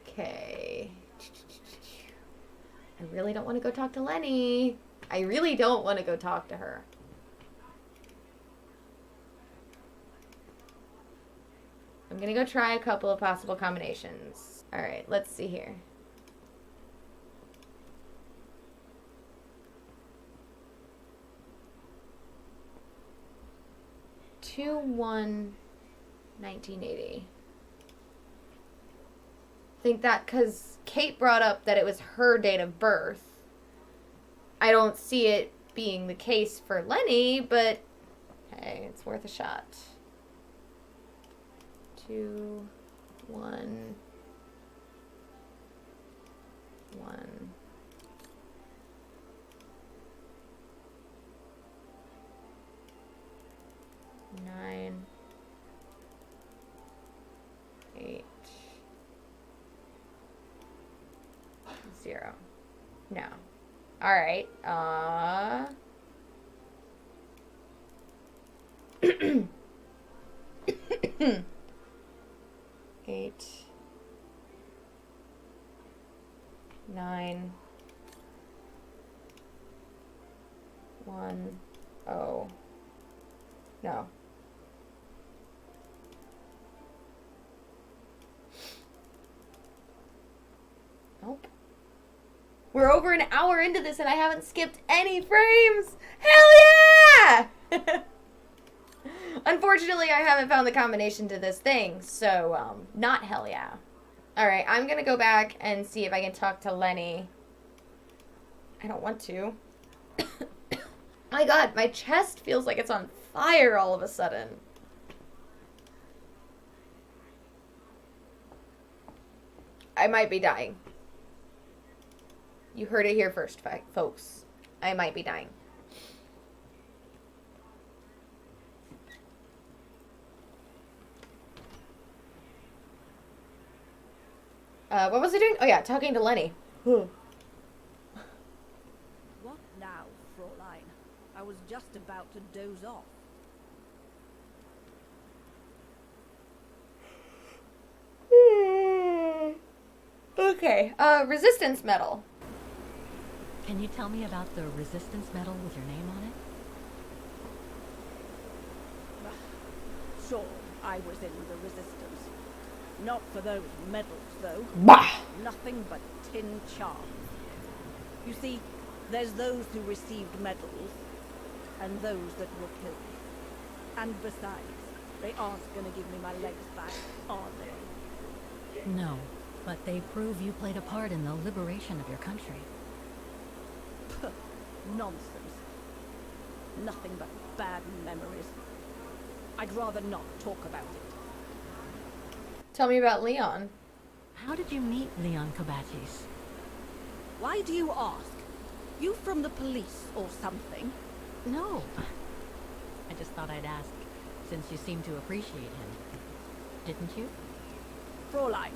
Okay. I really don't want to go talk to Lenny. I really don't want to go talk to her. I'm going to go try a couple of possible combinations. All right, let's see here. Two 1980. I think that because Kate brought up that it was her date of birth. I don't see it being the case for Lenny, but hey, it's worth a shot. 2, 1, 1. Nine, 8, 0. No. All right. 8, 9, 1, 0. No. Nope. We're over an hour into this and I haven't skipped any frames. Hell yeah! Unfortunately, I haven't found the combination to this thing, so, not hell yeah. Alright, I'm gonna go back and see if I can talk to Lenny. I don't want to. My god, my chest feels like it's on fire all of a sudden. I might be dying. You heard it here first, folks. I might be dying. What was I doing? Oh yeah, talking to Lenny. What now, Fräulein? I was just about to doze off. Okay, resistance medal. Can you tell me about the resistance medal with your name on it? Sure, I was in the Resistance. Not for those medals, though. Bah! Nothing but tin charms. You see, there's those who received medals, and those that were killed. And besides, they aren't gonna give me my legs back, are they? No, but they prove you played a part in the liberation of your country. Puh, nonsense. Nothing but bad memories. I'd rather not talk about it. Tell me about Leon. How did you meet Leon Kabatis? Why do you ask? You from the police or something? No. I just thought I'd ask, since you seem to appreciate him. Didn't you? Fräulein,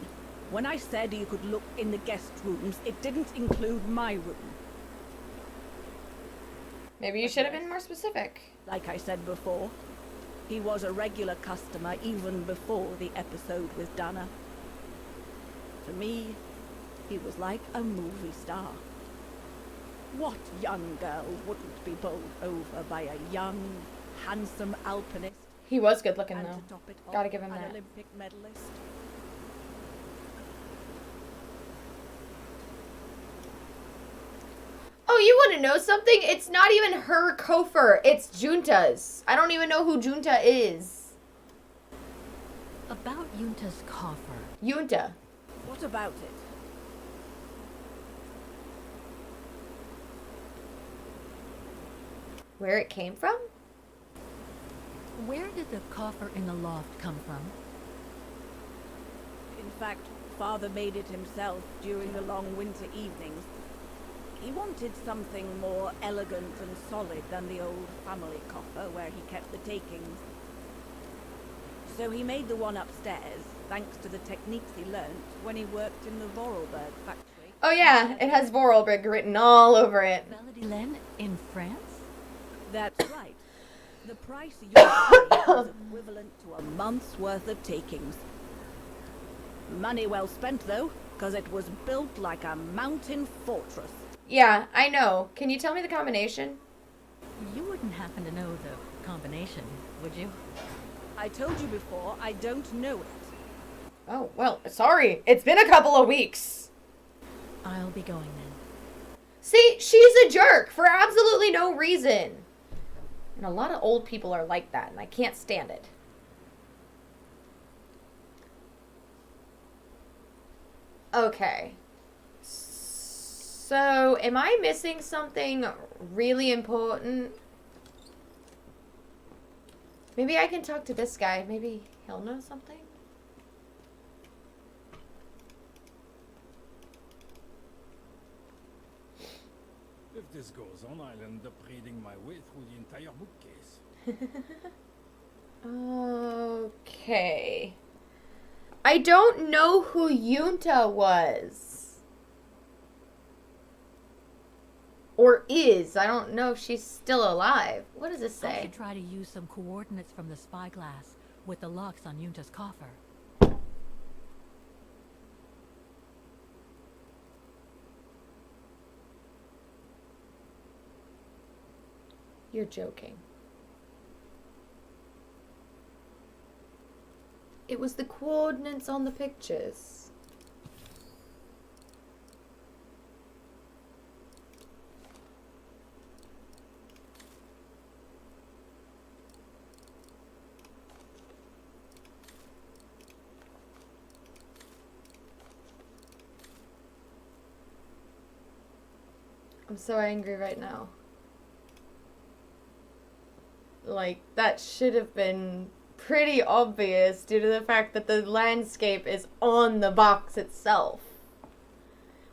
when I said you could look in the guest rooms, it didn't include my room. Maybe you should have been more specific. Like I said before, he was a regular customer even before the episode with Dana. To me, he was like a movie star. What young girl wouldn't be bowled over by a young, handsome alpinist? He was good looking And though. to top it off, Gotta give him an that. Olympic medalist. Oh, you want to know something? It's not even her Kofer. It's Junta's. I don't even know who Junta is. About Yunta's coffer. Junta. What about it? Where it came from? Where did the coffer in the loft come from? In fact, Father made it himself during the long winter evenings. He wanted something more elegant and solid than the old family coffer where he kept the takings. So he made the one upstairs, thanks to the techniques he learnt when he worked in the Vorarlberg factory. Oh yeah, it has Vorarlberg written all over it. Belle in France? That's right. The price you paid was equivalent to a month's worth of takings. Money well spent, though, because it was built like a mountain fortress. Yeah, I know. Can you tell me the combination? You wouldn't happen to know the combination, would you? I told you before, I don't know it. Oh, well, sorry. It's been a couple of weeks. I'll be going then. See, she's a jerk for absolutely no reason. And a lot of old people are like that, and I can't stand it. Okay. So, am I missing something really important? Maybe I can talk to this guy. Maybe he'll know something? If this goes on, I'll end up reading my way through the entire bookcase. Okay. I don't know who Yunta was. Or is. I don't know if she's still alive. What does this I say? should try to use some coordinates from the spyglass with the locks on Yunta's coffer. You're joking. It was the coordinates on the pictures. I'm so angry right now. Like, that should have been pretty obvious due to the fact that the landscape is on the box itself.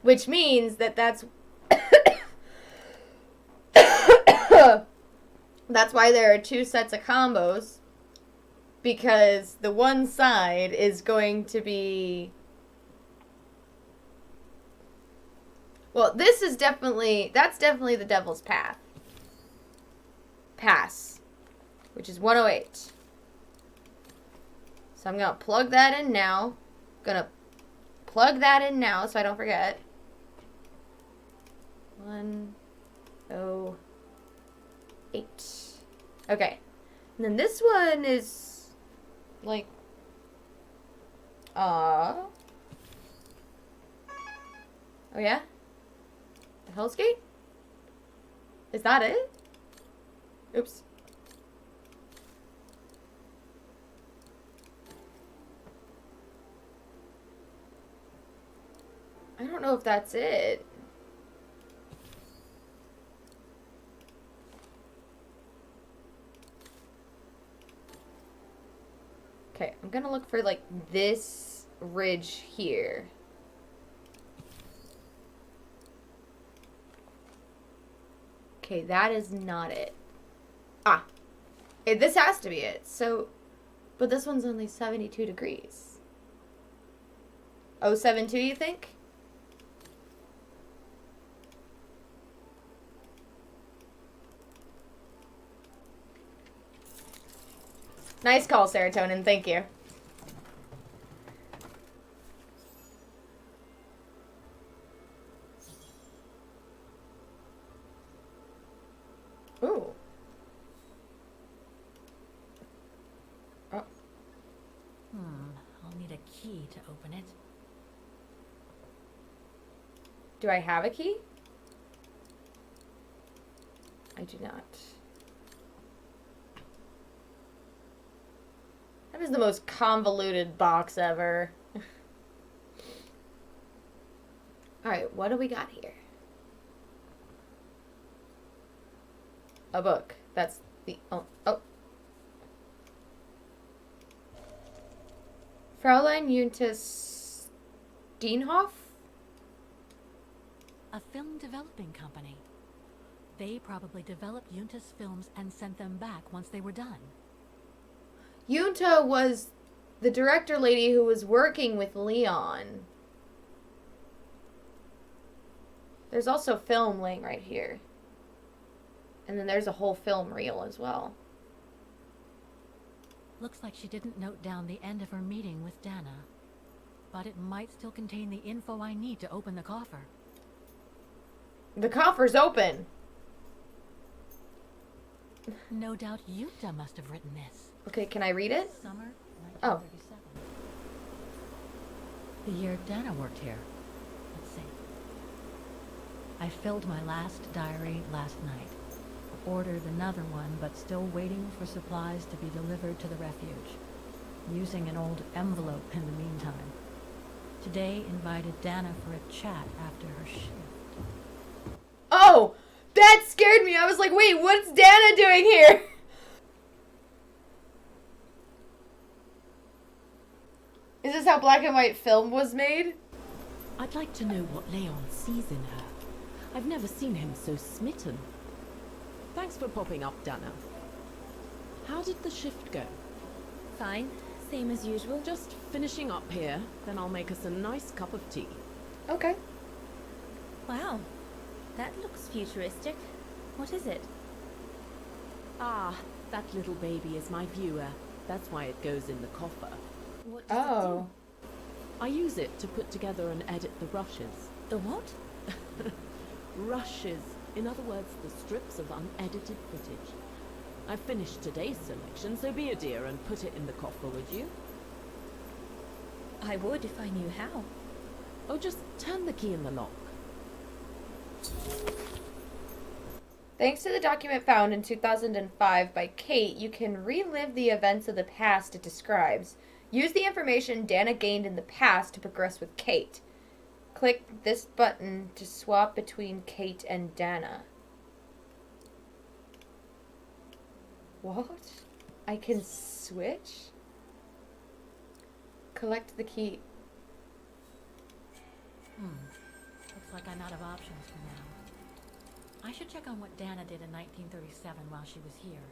Which means that that's why there are two sets of combos, because the one side is going to be, well, that's definitely the Devil's Pass, which is 108. So I'm going to plug that in now. So I don't forget. 108. Okay. And then this one is like oh yeah? The Hell's Gate? Is that it? Oops. I don't know if that's it. Okay, I'm gonna look for like this ridge here. Okay, that is not it. Ah, this has to be it. So, but this one's only 72 degrees. 072, you think? Nice call, Serotonin. Thank you. Ooh. Oh. I'll need a key to open it. Do I have a key? I do not. That is the most convoluted box ever. Alright, what do we got here? A book. That's the... Oh. Fraulein Juntus Steenhoff? A film developing company. They probably developed Junta's films and sent them back once they were done. Junta was the director lady who was working with Leon. There's also film laying right here. And then there's a whole film reel as well. Looks like she didn't note down the end of her meeting with Dana. But it might still contain the info I need to open the coffer. The coffer's open. No doubt Junta must have written this. Okay, can I read it? Summer Oh. 1937. The year Dana worked here. Let's see. I filled my last diary last night. Ordered another one, but still waiting for supplies to be delivered to the refuge. Using an old envelope in the meantime. Today invited Dana for a chat after her shift. Oh! That scared me! I was like, wait, what's Dana doing here? Is this how black and white film was made? I'd like to know what Leon sees in her. I've never seen him so smitten. Thanks for popping up, Dana. How did the shift go? Fine. Same as usual. Just finishing up here, then I'll make us a nice cup of tea. Okay. Wow. That looks futuristic. What is it? Ah, that little baby is my viewer. That's why it goes in the coffer. What does Oh. I use it to put together and edit the rushes. it do? The what? Rushes. In other words, the strips of unedited footage. I finished today's selection, so be a dear and put it in the coffer, would you? I would if I knew how. Oh, just turn the key in the lock. Thanks to the document found in 2005 by Kate, you can relive the events of the past it describes. Use the information Dana gained in the past to progress with Kate. Click this button to swap between Kate and Dana. What? I can switch? Collect the key. Looks like I'm out of options for now. I should check on what Dana did in 1937 while she was here.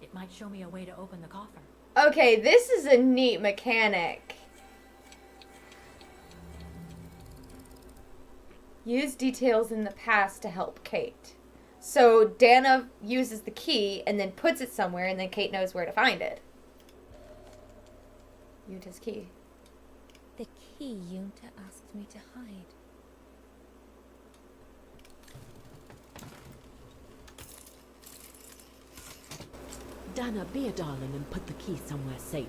It might show me a way to open the coffer. Okay, this is a neat mechanic. Use details in the past to help Kate. So Dana uses the key and then puts it somewhere, and then Kate knows where to find it. Yunta's key. The key Yunta asked me to hide. Dana, be a darling and put the key somewhere safe.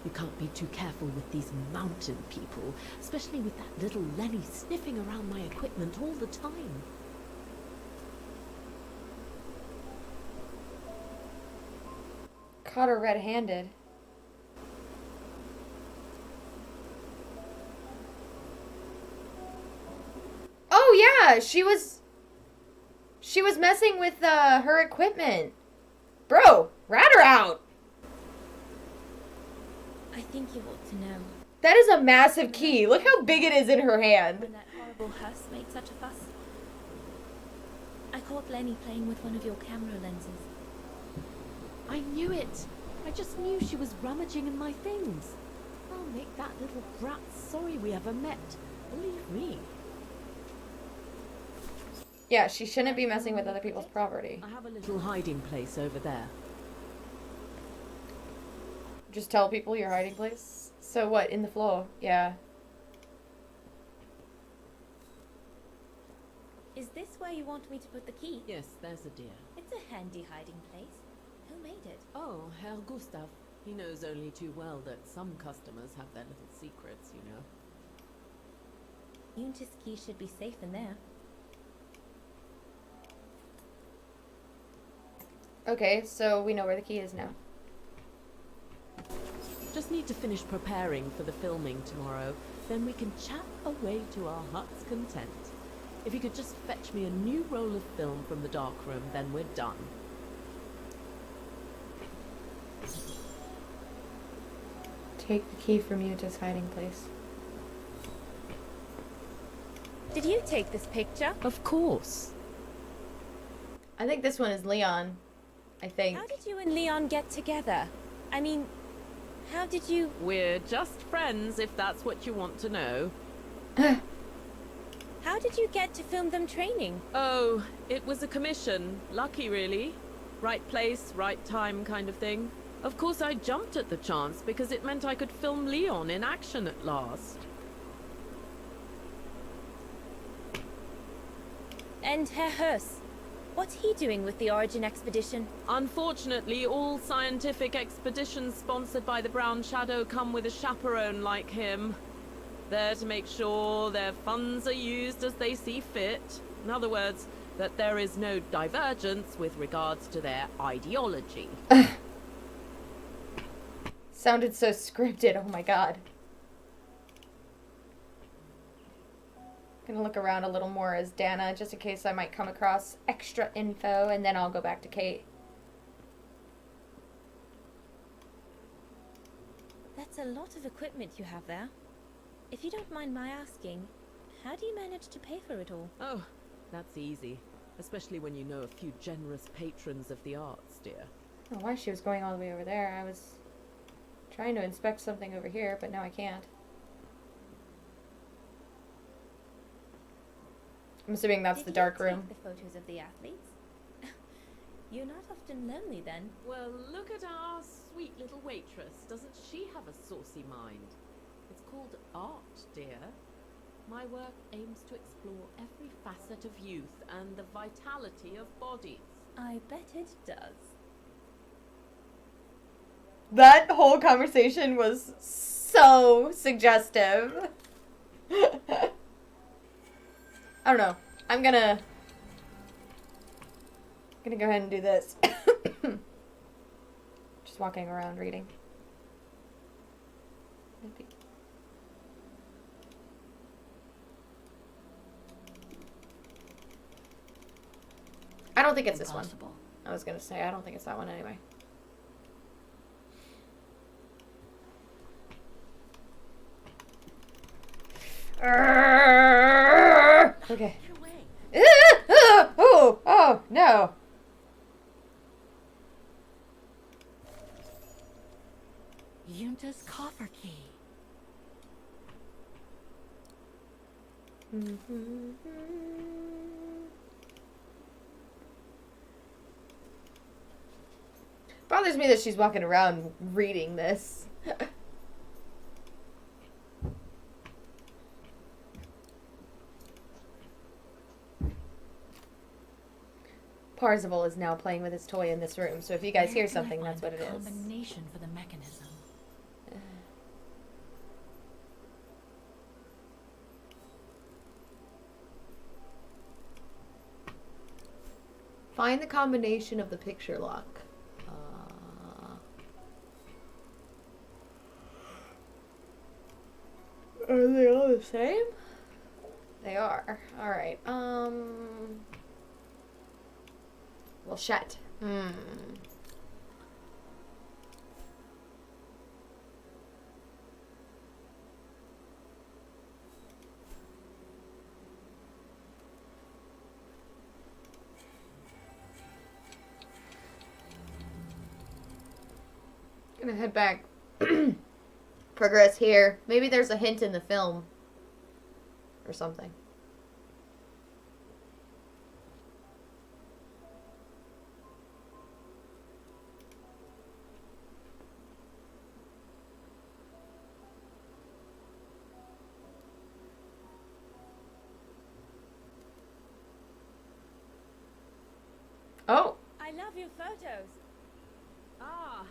You can't be too careful with these mountain people, especially with that little Lenny sniffing around my equipment all the time. Caught her red-handed. Oh yeah, she was messing with her equipment. Bro, rat her out. I think you ought to know. That is a massive key. Look how big it is in her hand. When that horrible hearse made such a fuss. I caught Lenny playing with one of your camera lenses. I knew it. I just knew she was rummaging in my things. I'll make that little brat sorry we ever met. Believe me. Yeah, she shouldn't be messing with other people's property. I have a little hiding place over there. Just tell people your hiding place. So what, in the floor? Yeah. Is this where you want me to put the key? Yes, there's a dear. It's a handy hiding place. Who made it? Oh, Herr Gustav. He knows only too well that some customers have their little secrets, you know. Yunta's key should be safe in there. Okay, so we know where the key is now. Just need to finish preparing for the filming tomorrow. Then we can chat away to our heart's content. If you could just fetch me a new roll of film from the darkroom, then we're done. Take the key from Yunta's hiding place. Did you take this picture? Of course. I think this one is Leon. I think. How did you and Leon get together? I mean, how did you... We're just friends, if that's what you want to know. How did you get to film them training? Oh, it was a commission. Lucky, really. Right place, right time kind of thing. Of course, I jumped at the chance because it meant I could film Leon in action at last. And Herr Hurst, what's he doing with the Origin expedition? Unfortunately, all scientific expeditions sponsored by the Brown Shadow come with a chaperone like him. There to make sure their funds are used as they see fit. In other words, that there is no divergence with regards to their ideology. Sounded so scripted, oh my god. Gonna look around a little more as Dana, just in case I might come across extra info, and then I'll go back to Kate. That's a lot of equipment you have there. If you don't mind my asking, how do you manage to pay for it all? Oh, that's easy. Especially when you know a few generous patrons of the arts, dear. I don't know why she was going all the way over there. I was trying to inspect something over here, but now I can't. I'm assuming that's the dark room. Did you take the photos of the athletes? You're not often lonely then. Well, look at our sweet little waitress. Doesn't she have a saucy mind? It's called art, dear. My work aims to explore every facet of youth and the vitality of bodies. I bet it does. That whole conversation was so suggestive. I don't know. I'm gonna go ahead and do this. Just walking around reading. I don't think it's this one. I was gonna say, I don't think it's that one anyway. Okay. Get away. Oh, no. Yunta's coffer key. Bothers me that she's walking around reading this. Parzival is now playing with his toy in this room, so if you guys hear Where can I something, find that's what it the is. combination for the mechanism. Find the combination of the picture lock. Are they all the same? They are. Alright, well, shit. Gonna head back. Progress here. Maybe there's a hint in the film. Or something. Oh! I love your photos. Ah,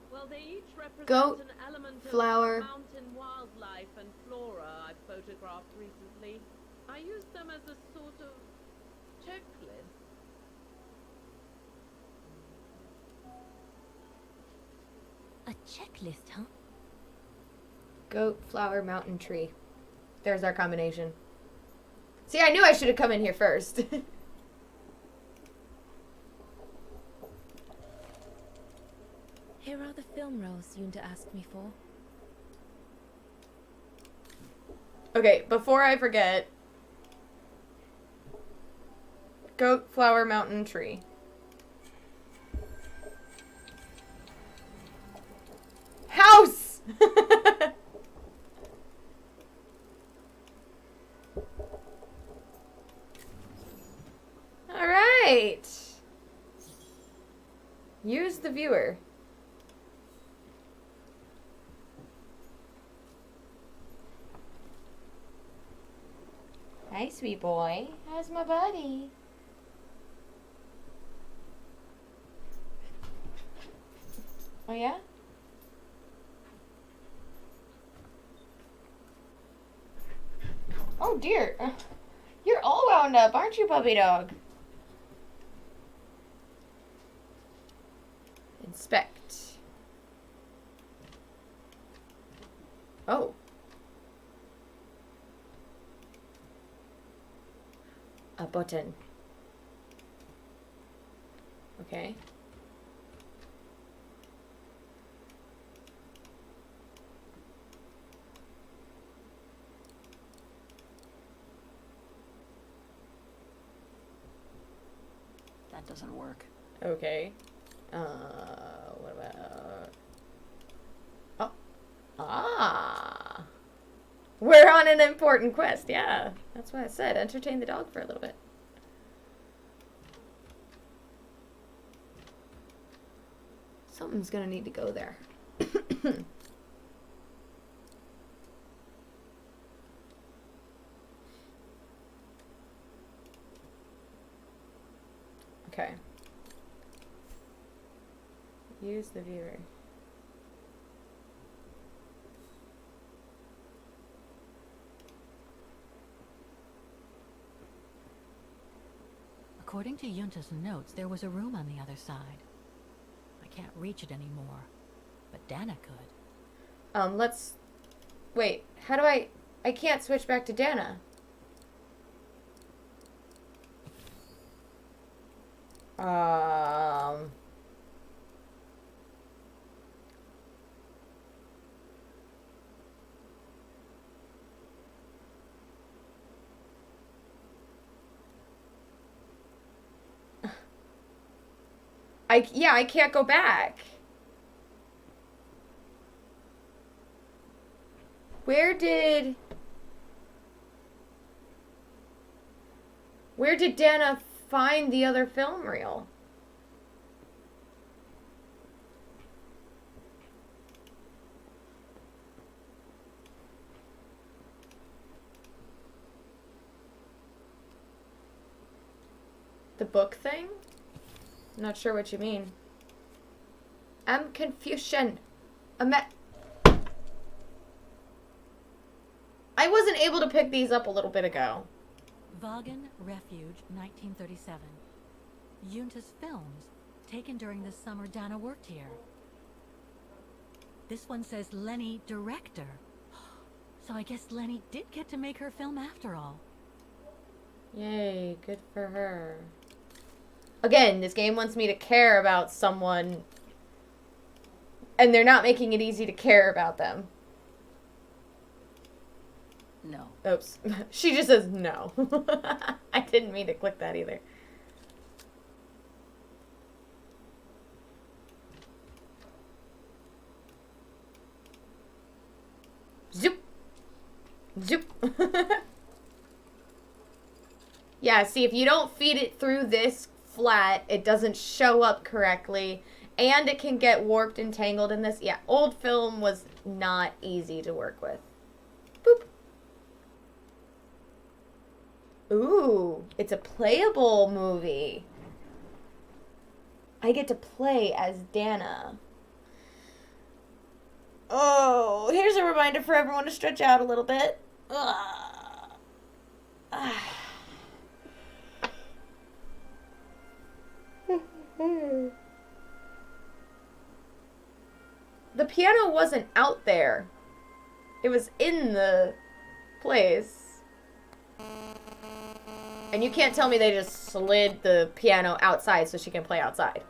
well, they each represent Goat, an element flower. of mountain wildlife and flora I've photographed recently. I used them as a sort of checklist. A checklist, huh? Goat, flower, mountain, tree. There's our combination. See, I knew I should have come in here first. Here are the film rolls Yunta asked me for. Okay, before I forget. Goat, flower, mountain, tree. House! Alright. Use the viewer. Hi, sweet boy. How's my buddy? Oh, yeah? Oh, dear. You're all wound up, aren't you, puppy dog? Inspect. Oh. A button. Okay. That doesn't work. Okay. What about... Oh. Ah. We're on an important quest, yeah. That's what I said. Entertain the dog for a little bit. Something's gonna need to go there. Okay. Use the viewer. According to Yunta's notes, there was a room on the other side. I can't reach it anymore, but Dana could. Let's... Wait, how do I can't switch back to Dana. I can't go back. Where did Dana find the other film reel? The book thing? I'm not sure what you mean. I'm confusion. I wasn't able to pick these up a little bit ago. Vaughan Refuge, 1937. Yunta's films, taken during the summer Dana worked here. This one says Lenny, director. So I guess Lenny did get to make her film after all. Yay, good for her. Again, this game wants me to care about someone, and they're not making it easy to care about them. No. Oops. She just says no. I didn't mean to click that either. Zoop. Zoop. Yeah, see, if you don't feed it through this flat, it doesn't show up correctly, and it can get warped and tangled in this. Yeah, old film was not easy to work with. Boop. Ooh, it's a playable movie. I get to play as Dana. Oh, here's a reminder for everyone to stretch out a little bit. The piano wasn't out there. It was in the place. And you can't tell me they just slid the piano outside so she can play outside.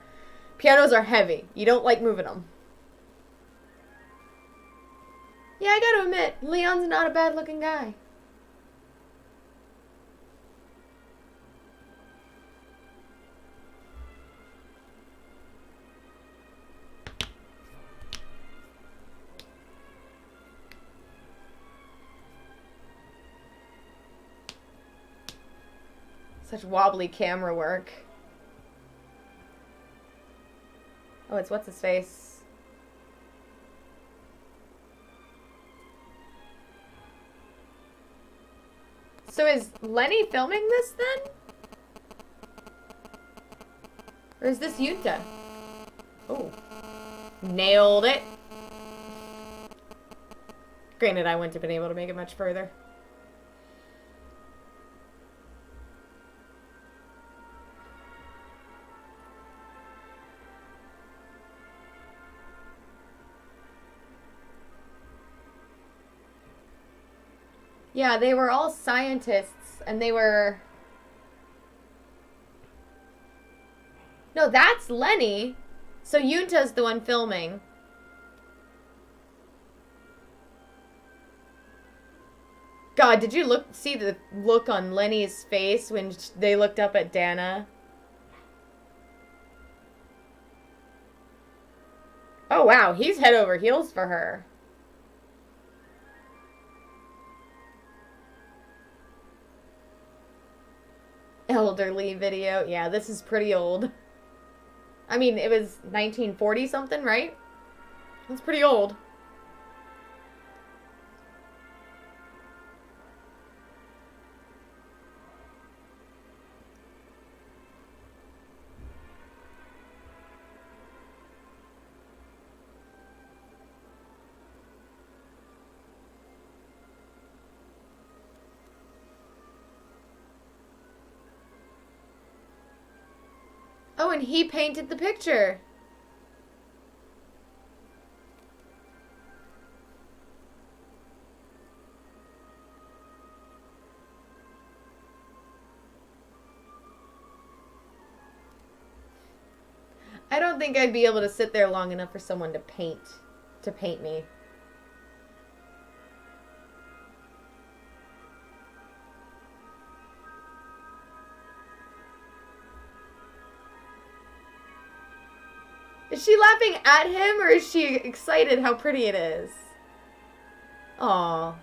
Pianos are heavy. You don't like moving them. Yeah, I gotta admit, Leon's not a bad-looking guy. Such wobbly camera work. Oh, it's what's his face. So is Lenny filming this then? Or is this Yunta? Oh. Nailed it. Granted, I wouldn't have been able to make it much further. Yeah, they were all scientists, and they were... No, that's Lenny. So Yunta's the one filming. God, did you see the look on Lenny's face when they looked up at Dana? Oh, wow, he's head over heels for her. Elderly video. Yeah, this is pretty old. I mean, it was 1940 something, right? That's pretty old. Oh, and he painted the picture. I don't think I'd be able to sit there long enough for someone to paint me. Is she laughing at him or is she excited how pretty it is? Aww.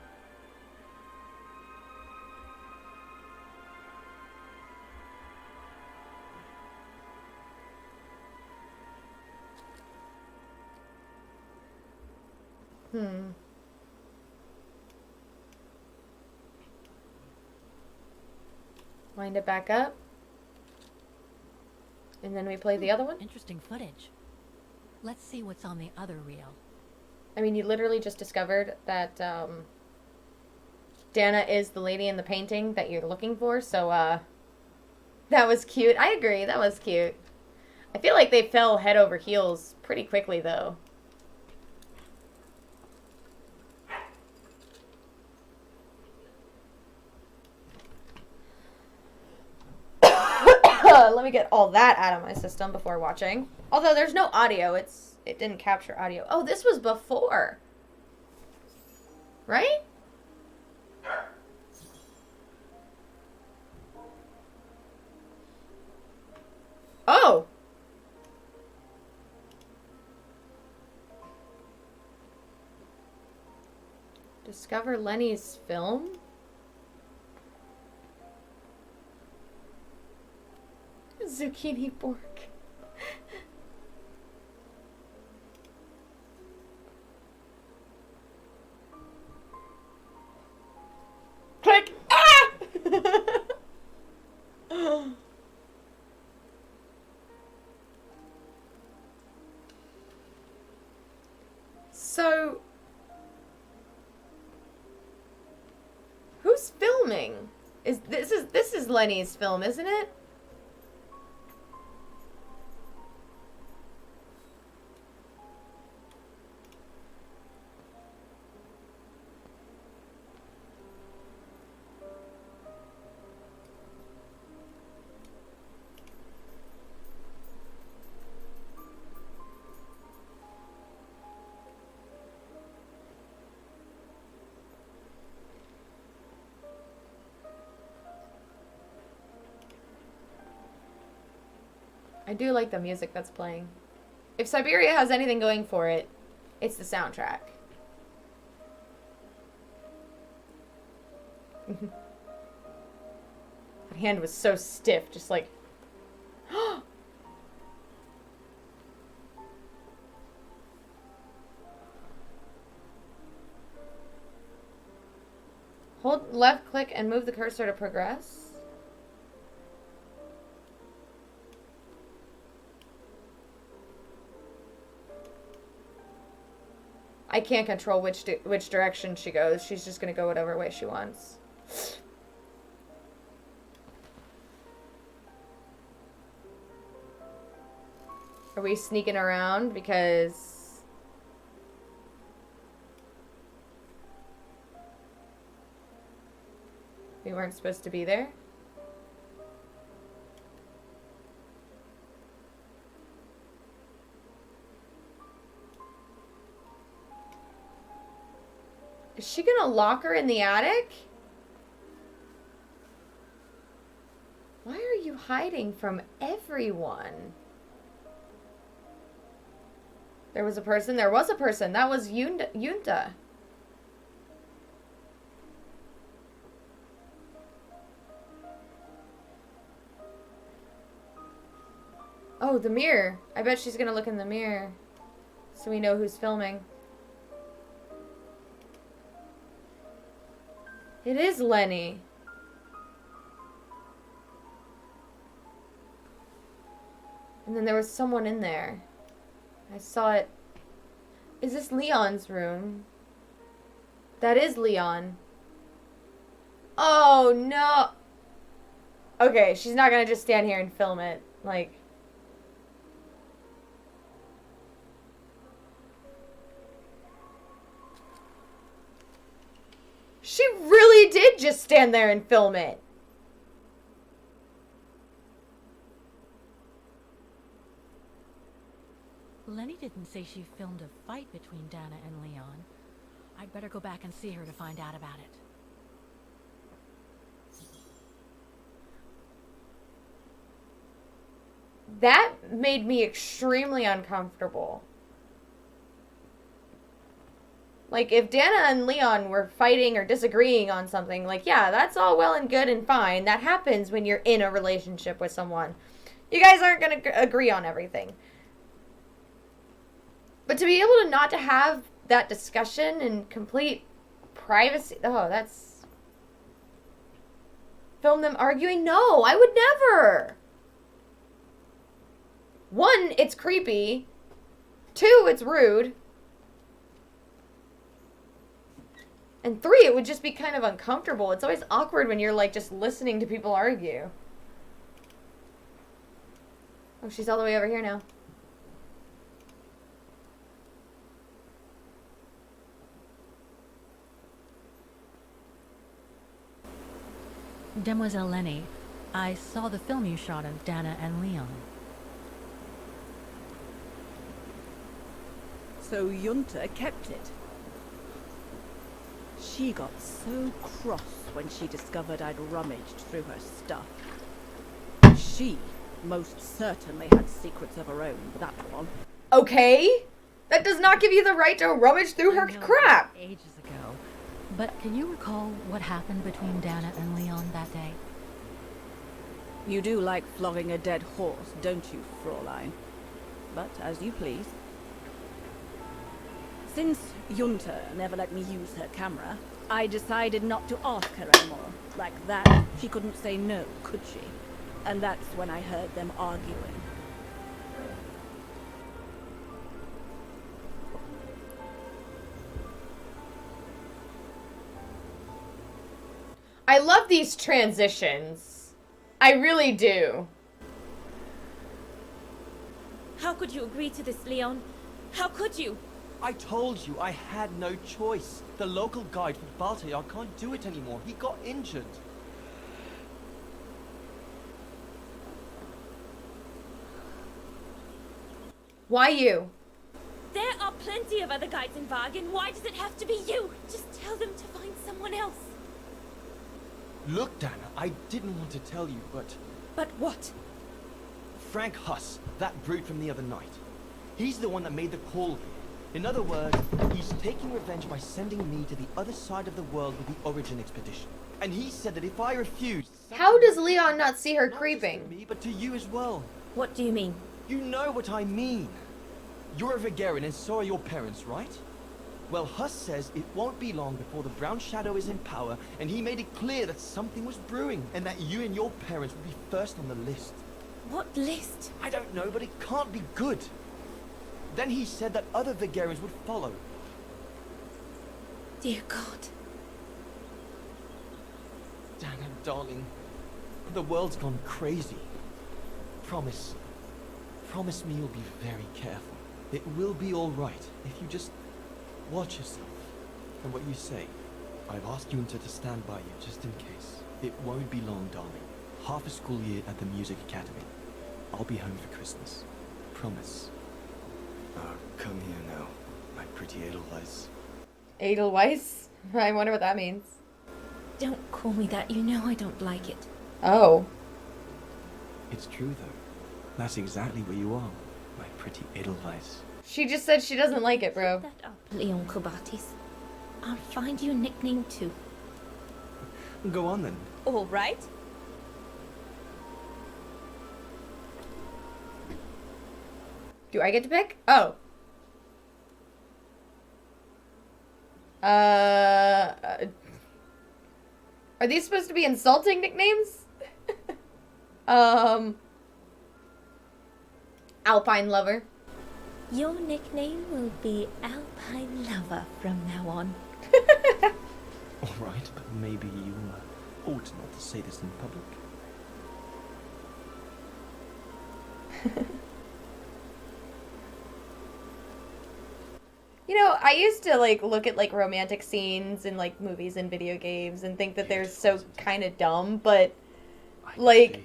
Wind it back up. And then we play the other one? Interesting footage. Let's see what's on the other reel. I mean, you literally just discovered that Dana is the lady in the painting that you're looking for, so that was cute. I agree, that was cute. I feel like they fell head over heels pretty quickly, though. Let me get all that out of my system before watching. Although there's no audio, it didn't capture audio. Oh, this was before. Right? Oh. Discover Lenny's film? Zucchini pork. Click! Ah! So, who's filming? This is Lenny's film, isn't it? I do like the music that's playing. If Syberia has anything going for it, it's the soundtrack. That hand was so stiff, just like... Hold left click and move the cursor to progress. I can't control which direction she goes. She's just gonna go whatever way she wants. Are we sneaking around because we weren't supposed to be there? Is she gonna lock her in the attic? Why are you hiding from everyone? There was a person. There was a person. That was Yunta. Oh, the mirror. I bet she's gonna look in the mirror so we know who's filming. It is Lenny. And then there was someone in there. I saw it. Is this Leon's room? That is Leon. Oh, no. Okay, she's not gonna just stand here and film it. Like... She really did just stand there and film it. Lenny didn't say she filmed a fight between Dana and Leon. I'd better go back and see her to find out about it. That made me extremely uncomfortable. Like, if Dana and Leon were fighting or disagreeing on something, like, yeah, that's all well and good and fine. That happens when you're in a relationship with someone. You guys aren't going to agree on everything. But to be able to not to have that discussion in complete privacy, oh, that's... Film them arguing? No, I would never. One, it's creepy. Two, it's rude. And three, it would just be kind of uncomfortable. It's always awkward when you're, like, just listening to people argue. Oh, she's all the way over here now. Demoiselle Lenny, I saw the film you shot of Dana and Leon. So Junta kept it. She got so cross when she discovered I'd rummaged through her stuff. She most certainly had secrets of her own, that one. Okay? That does not give you the right to rummage through her I know crap. it was ages ago, but can you recall what happened between Dana and Leon that day? You do like flogging a dead horse, don't you, Fraulein? But as you please. Since Junta never let me use her camera, I decided not to ask her anymore. Like that, she couldn't say no, could she? And that's when I heard them arguing. I love these transitions. I really do. How could you agree to this, Leon? How could you? I told you I had no choice. The local guide for Baltayar can't do it anymore. He got injured. Why you? There are plenty of other guides in Wagen. Why does it have to be you? Just tell them to find someone else. Look, Dana, I didn't want to tell you, but... But what? Frank Huss, that brute from the other night. He's the one that made the call here. In other words, he's taking revenge by sending me to the other side of the world with the Origin expedition. And he said that if I refused... How does Leon not see her not just creeping? to me, but to you as well. What do you mean? You know what I mean. You're a Vigarian and so are your parents, right? Well, Huss says it won't be long before the Brown Shadow is in power, and he made it clear that something was brewing, and that you and your parents would be first on the list. What list? I don't know, but it can't be good. Then he said that other Vigarians would follow. Dear God. Dana, darling, the world's gone crazy. Promise me you'll be very careful. It will be all right if you just watch yourself and what you say. I've asked Junta to stand by you just in case. It won't be long, darling. Half a school year at the Music Academy. I'll be home for Christmas. Promise. Come here now, my pretty Edelweiss. Edelweiss? I wonder what that means. Don't call me that. You know I don't like it. Oh. It's true, though. That's exactly where you are, my pretty Edelweiss. She just said she doesn't like it, bro. That up, Leon Kobatis. I'll find you a nickname too. Go on, then. All right. Do I get to pick? Oh. Are these supposed to be insulting nicknames? Alpine Lover. Your nickname will be Alpine Lover from now on. All right, but maybe you ought not to say this in public. You know, I used to, like, look at, like, romantic scenes in, like, movies and video games and think that they're so kind of dumb, but, like,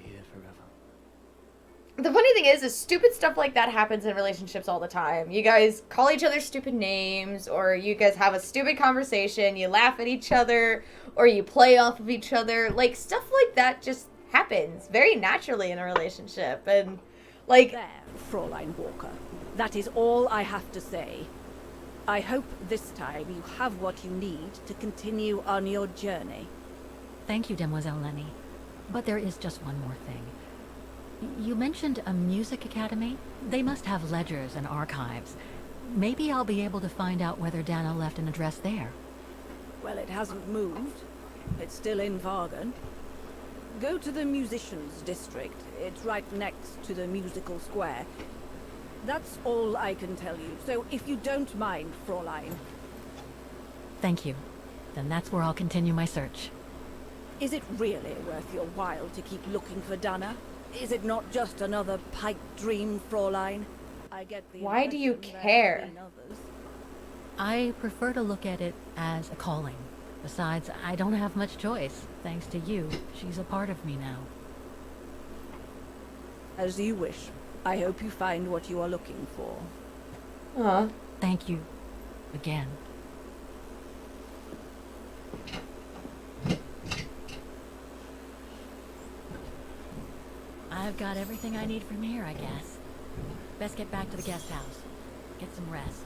the funny thing is stupid stuff like that happens in relationships all the time. You guys call each other stupid names, or you guys have a stupid conversation, you laugh at each other, or you play off of each other. Like, stuff like that just happens very naturally in a relationship. And Like, There, Fräulein Walker. That is all I have to say. I hope this time you have what you need to continue on your journey. Thank you, Demoiselle Lenny. But there is just one more thing. You mentioned a music academy? They must have ledgers and archives. Maybe I'll be able to find out whether Dana left an address there. Well, it hasn't moved. It's still in Vargan. Go to the musicians' district. It's right next to the musical square. That's all I can tell you, so if you don't mind, Fräulein. Thank you. Then that's where I'll continue my search. Is it really worth your while to keep looking for Dana? Is it not just another pipe dream, Fräulein? I get the why do you impression there have care? been others. I prefer to look at it as a calling. Besides, I don't have much choice. Thanks to you, she's a part of me now. As you wish. I hope you find what you are looking for. Aw. Thank you. Again. I've got everything I need from here, I guess. Best get back to the guest house. Get some rest.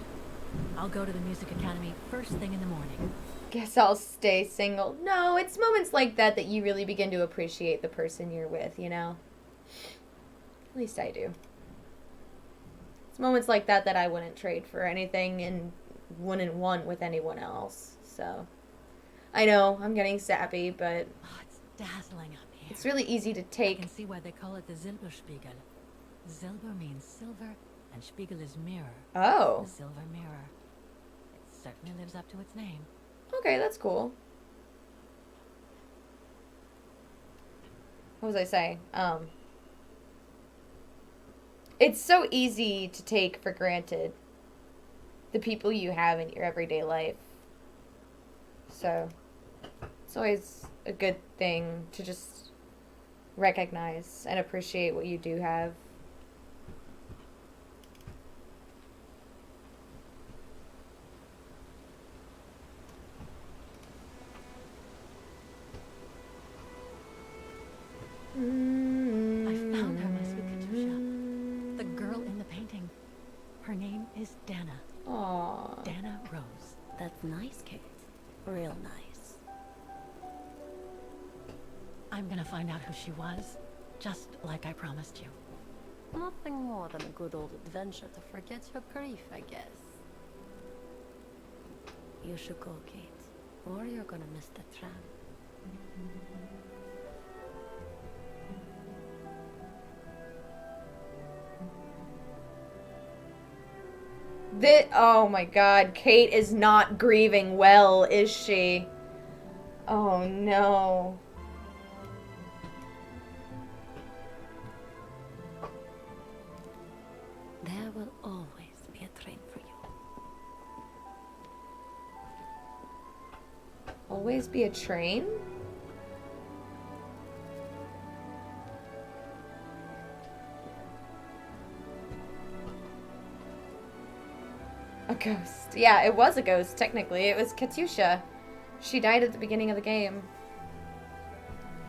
I'll go to the music academy first thing in the morning. Guess I'll stay single. No, it's moments like that that you really begin to appreciate the person you're with, you know? At least I do. It's moments like that that I wouldn't trade for anything and wouldn't want with anyone else. So, I know, I'm getting sappy, but Oh, it's dazzling up here. it's really easy to I take. can see why they call it the Silberspiegel. Silber means silver, and Spiegel is mirror. Oh, The silver mirror. It certainly lives up to its name. okay, that's cool. What was I saying? It's so easy to take for granted the people you have in your everyday life. So, it's always a good thing to just recognize and appreciate what you do have. I found her, my sweet Katusha. The girl in the painting. Her name is Dana. Aww. Dana Rose. That's nice, Kate. Real nice. I'm gonna find out who she was, just like I promised you. Nothing more than a good old adventure to forget your grief, I guess. You should go, Kate, or you're gonna miss the tram. Oh my god, Kate is not grieving well, is she? Oh no. There will always be a train for you. Always be a train? A ghost. Yeah, it was a ghost, technically. It was Katusha. She died at the beginning of the game.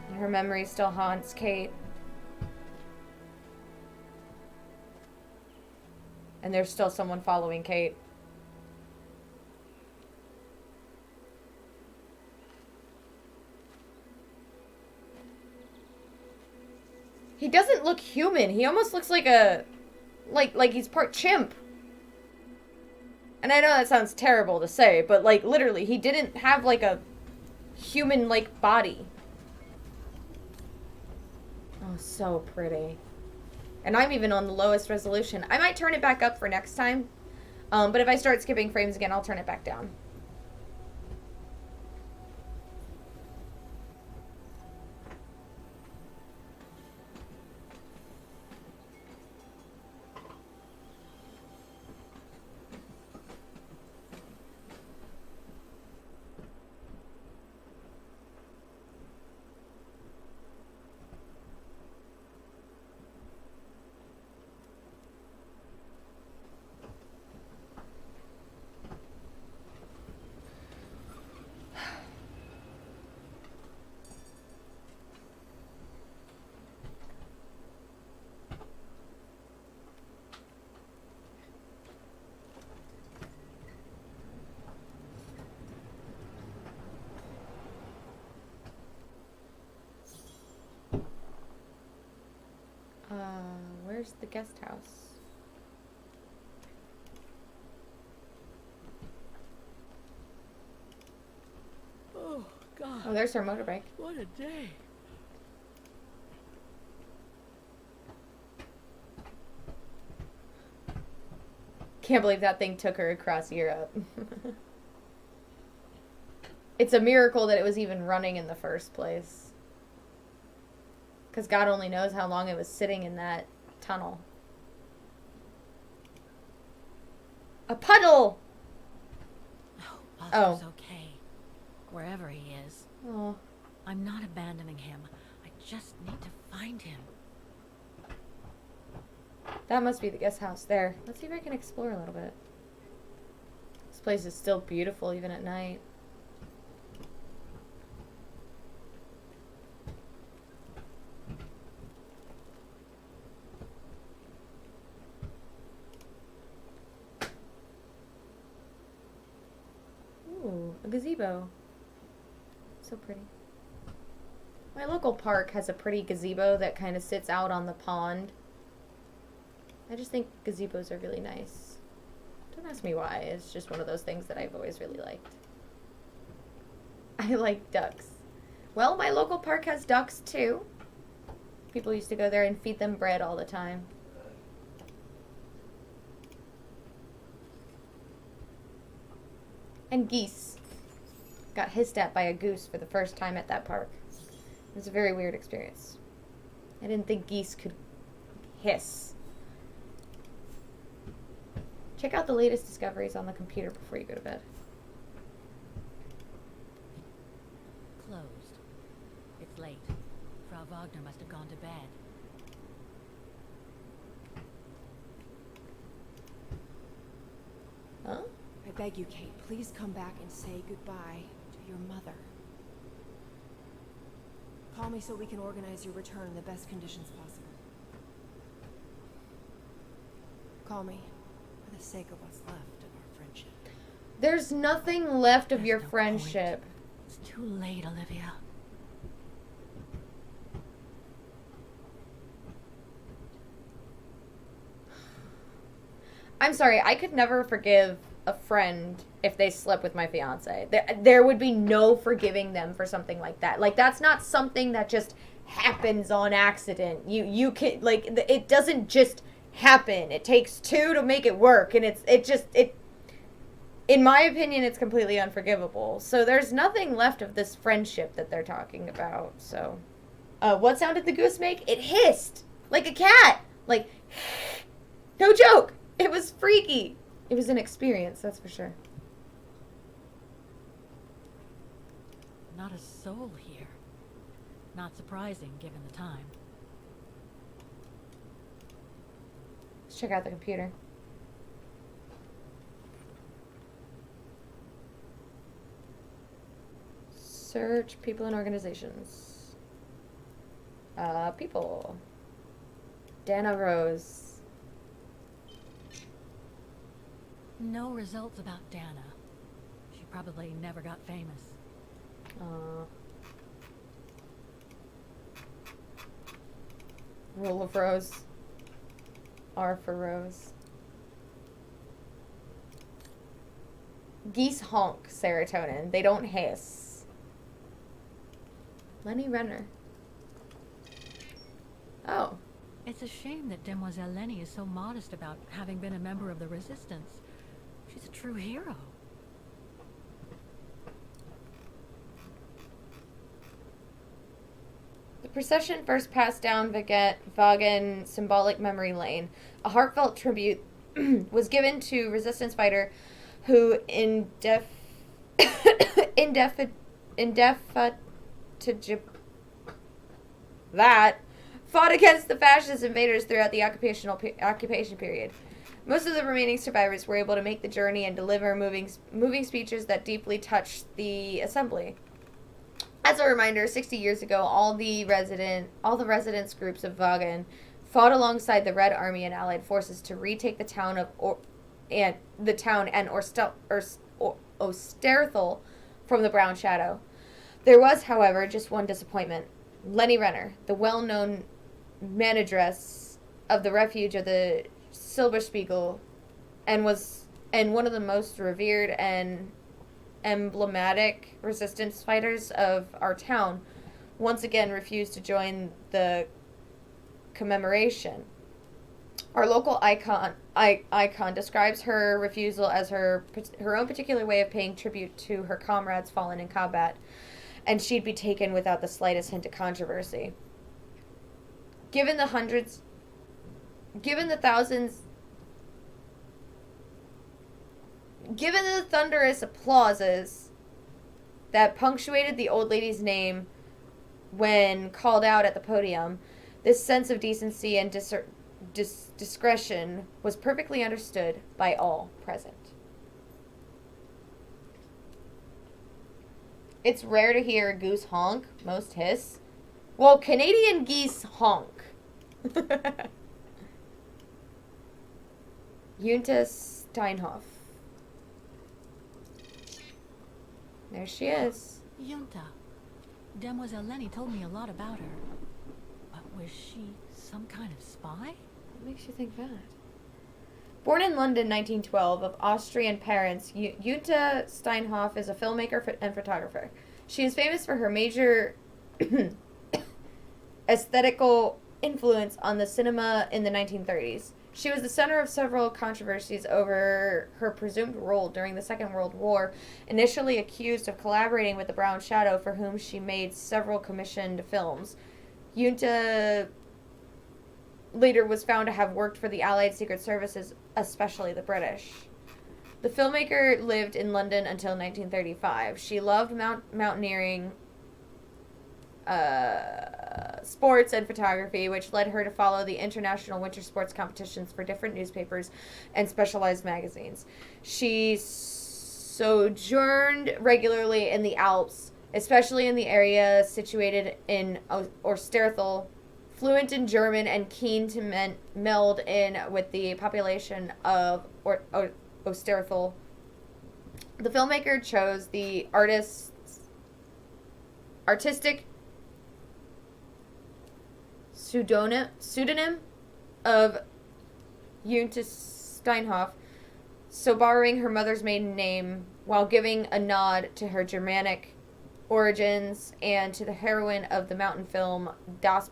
And her memory still haunts Kate. And there's still someone following Kate. He doesn't look human. He almost looks like a... Like he's part chimp. And I know that sounds terrible to say, but, like, literally, he didn't have, like, a human-like body. Oh, so pretty. And I'm even on the lowest resolution. I might turn it back up for next time. But if I start skipping frames again, I'll turn it back down. the guest house? Oh, God. Oh, there's her motorbike. What a day. Can't believe that thing took her across Europe. It's a miracle that it was even running in the first place. Because God only knows how long it was sitting in that tunnel. A puddle! Oh, Buster's okay. Wherever he is. Oh. I'm not abandoning him. I just need to find him. That must be the guest house there. Let's see if I can explore a little bit. This place is still beautiful even at night. Ooh, a gazebo. So pretty. My local park has a pretty gazebo that kind of sits out on the pond. I just think gazebos are really nice. Don't ask me why. It's just one of those things that I've always really liked. I like ducks. Well, my local park has ducks too. People used to go there and feed them bread all the time. And geese. Got hissed at by a goose for the first time at that park. It was a very weird experience. I didn't think geese could hiss. Check out the latest discoveries on the computer before you go to bed. Closed. It's late. Frau Wagner must have gone to bed. Huh? I beg you, Kate, please come back and say goodbye to your mother. Call me so we can organize your return in the best conditions possible. Call me for the sake of what's left of our friendship. There's nothing left of There's your no friendship. point. It's too late, Olivia. I'm sorry, I could never forgive a friend if they slept with my fiance. There would be no forgiving them for something like that. Like, that's not something that just happens on accident. You can, like, it doesn't just happen. It takes two to make it work, and it in my opinion, it's completely unforgivable. So there's nothing left of this friendship that they're talking about. So what sound did the goose make? It hissed like a cat. Like, no joke. It was freaky. It was an experience, that's for sure. Not a soul here. Not surprising, given the time. Let's check out the computer. Search people and organizations. People. Dana Rose. No results about Dana. She probably never got famous. Rule of Rose. R for Rose. Geese honk serotonin. They don't hiss. Lenny Renner. Oh. It's a shame that Demoiselle Lenny is so modest about having been a member of the Resistance. She's a true hero. The procession first passed down Vaughan Symbolic Memory Lane. A heartfelt tribute was given to Resistance fighter who fought against the fascist invaders throughout the occupation period. Most of the remaining survivors were able to make the journey and deliver moving speeches that deeply touched the assembly. As a reminder, 60 years ago, all the residents groups of Vaughan fought alongside the Red Army and Allied forces to retake the town and Osterthal from the Brown Shadow. There was, however, just one disappointment. Lenny Renner, the well-known manageress of the refuge of the Silberspiegel, and one of the most revered and emblematic resistance fighters of our town, once again refused to join the commemoration. Our local icon describes her refusal as her own particular way of paying tribute to her comrades fallen in combat, and she'd be taken without the slightest hint of controversy. Given the thunderous applauses that punctuated the old lady's name when called out at the podium, this sense of decency and discretion was perfectly understood by all present. It's rare to hear a goose honk, most hiss. Well, Canadian geese honk. Junta Steinhoff. There she is. Junta. Demoiselle Lenny told me a lot about her. But was she some kind of spy? What makes you think that? Born in London 1912 of Austrian parents, Junta Steinhoff is a filmmaker and photographer. She is famous for her major aesthetical influence on the cinema in the 1930s. She was the center of several controversies over her presumed role during the Second World War, initially accused of collaborating with the Brown Shadow, for whom she made several commissioned films. Junta later was found to have worked for the Allied Secret Services, especially the British. The filmmaker lived in London until 1935. She loved mountaineering, sports, and photography, which led her to follow the international winter sports competitions for different newspapers and specialized magazines. She sojourned regularly in the Alps, especially in the area situated in Osterthal, fluent in German and keen to meld in with the population of Osterthal. The filmmaker chose the artistic pseudonym of Junta Steinhoff, so borrowing her mother's maiden name while giving a nod to her Germanic origins and to the heroine of the mountain film Das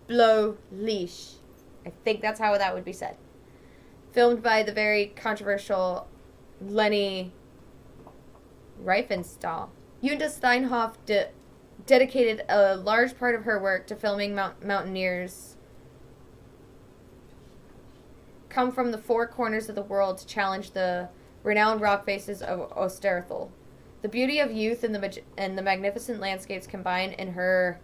Blaue Licht. I think that's how that would be said. Filmed by the very controversial Leni Riefenstahl. Junta Steinhoff dedicated a large part of her work to filming mountaineers come from the four corners of the world to challenge the renowned rock faces of Osterthal. The beauty of youth and the magnificent landscapes combined in her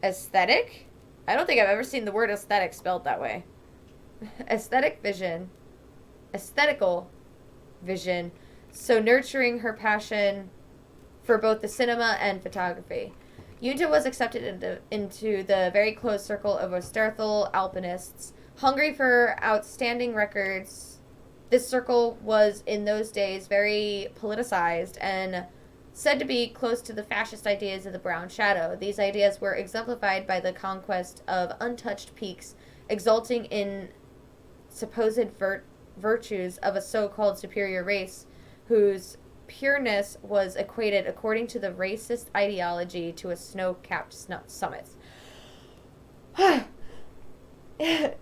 aesthetic? I don't think I've ever seen the word aesthetic spelled that way. Aesthetical vision, so nurturing her passion for both the cinema and photography. Junta was accepted into the very close circle of Osterthal alpinists, hungry for outstanding records. This circle was in those days very politicized and said to be close to the fascist ideas of the Brown Shadow. These ideas were exemplified by the conquest of untouched peaks, exulting in supposed virtues of a so-called superior race, whose pureness was equated, according to the racist ideology, to a snow-capped summits. It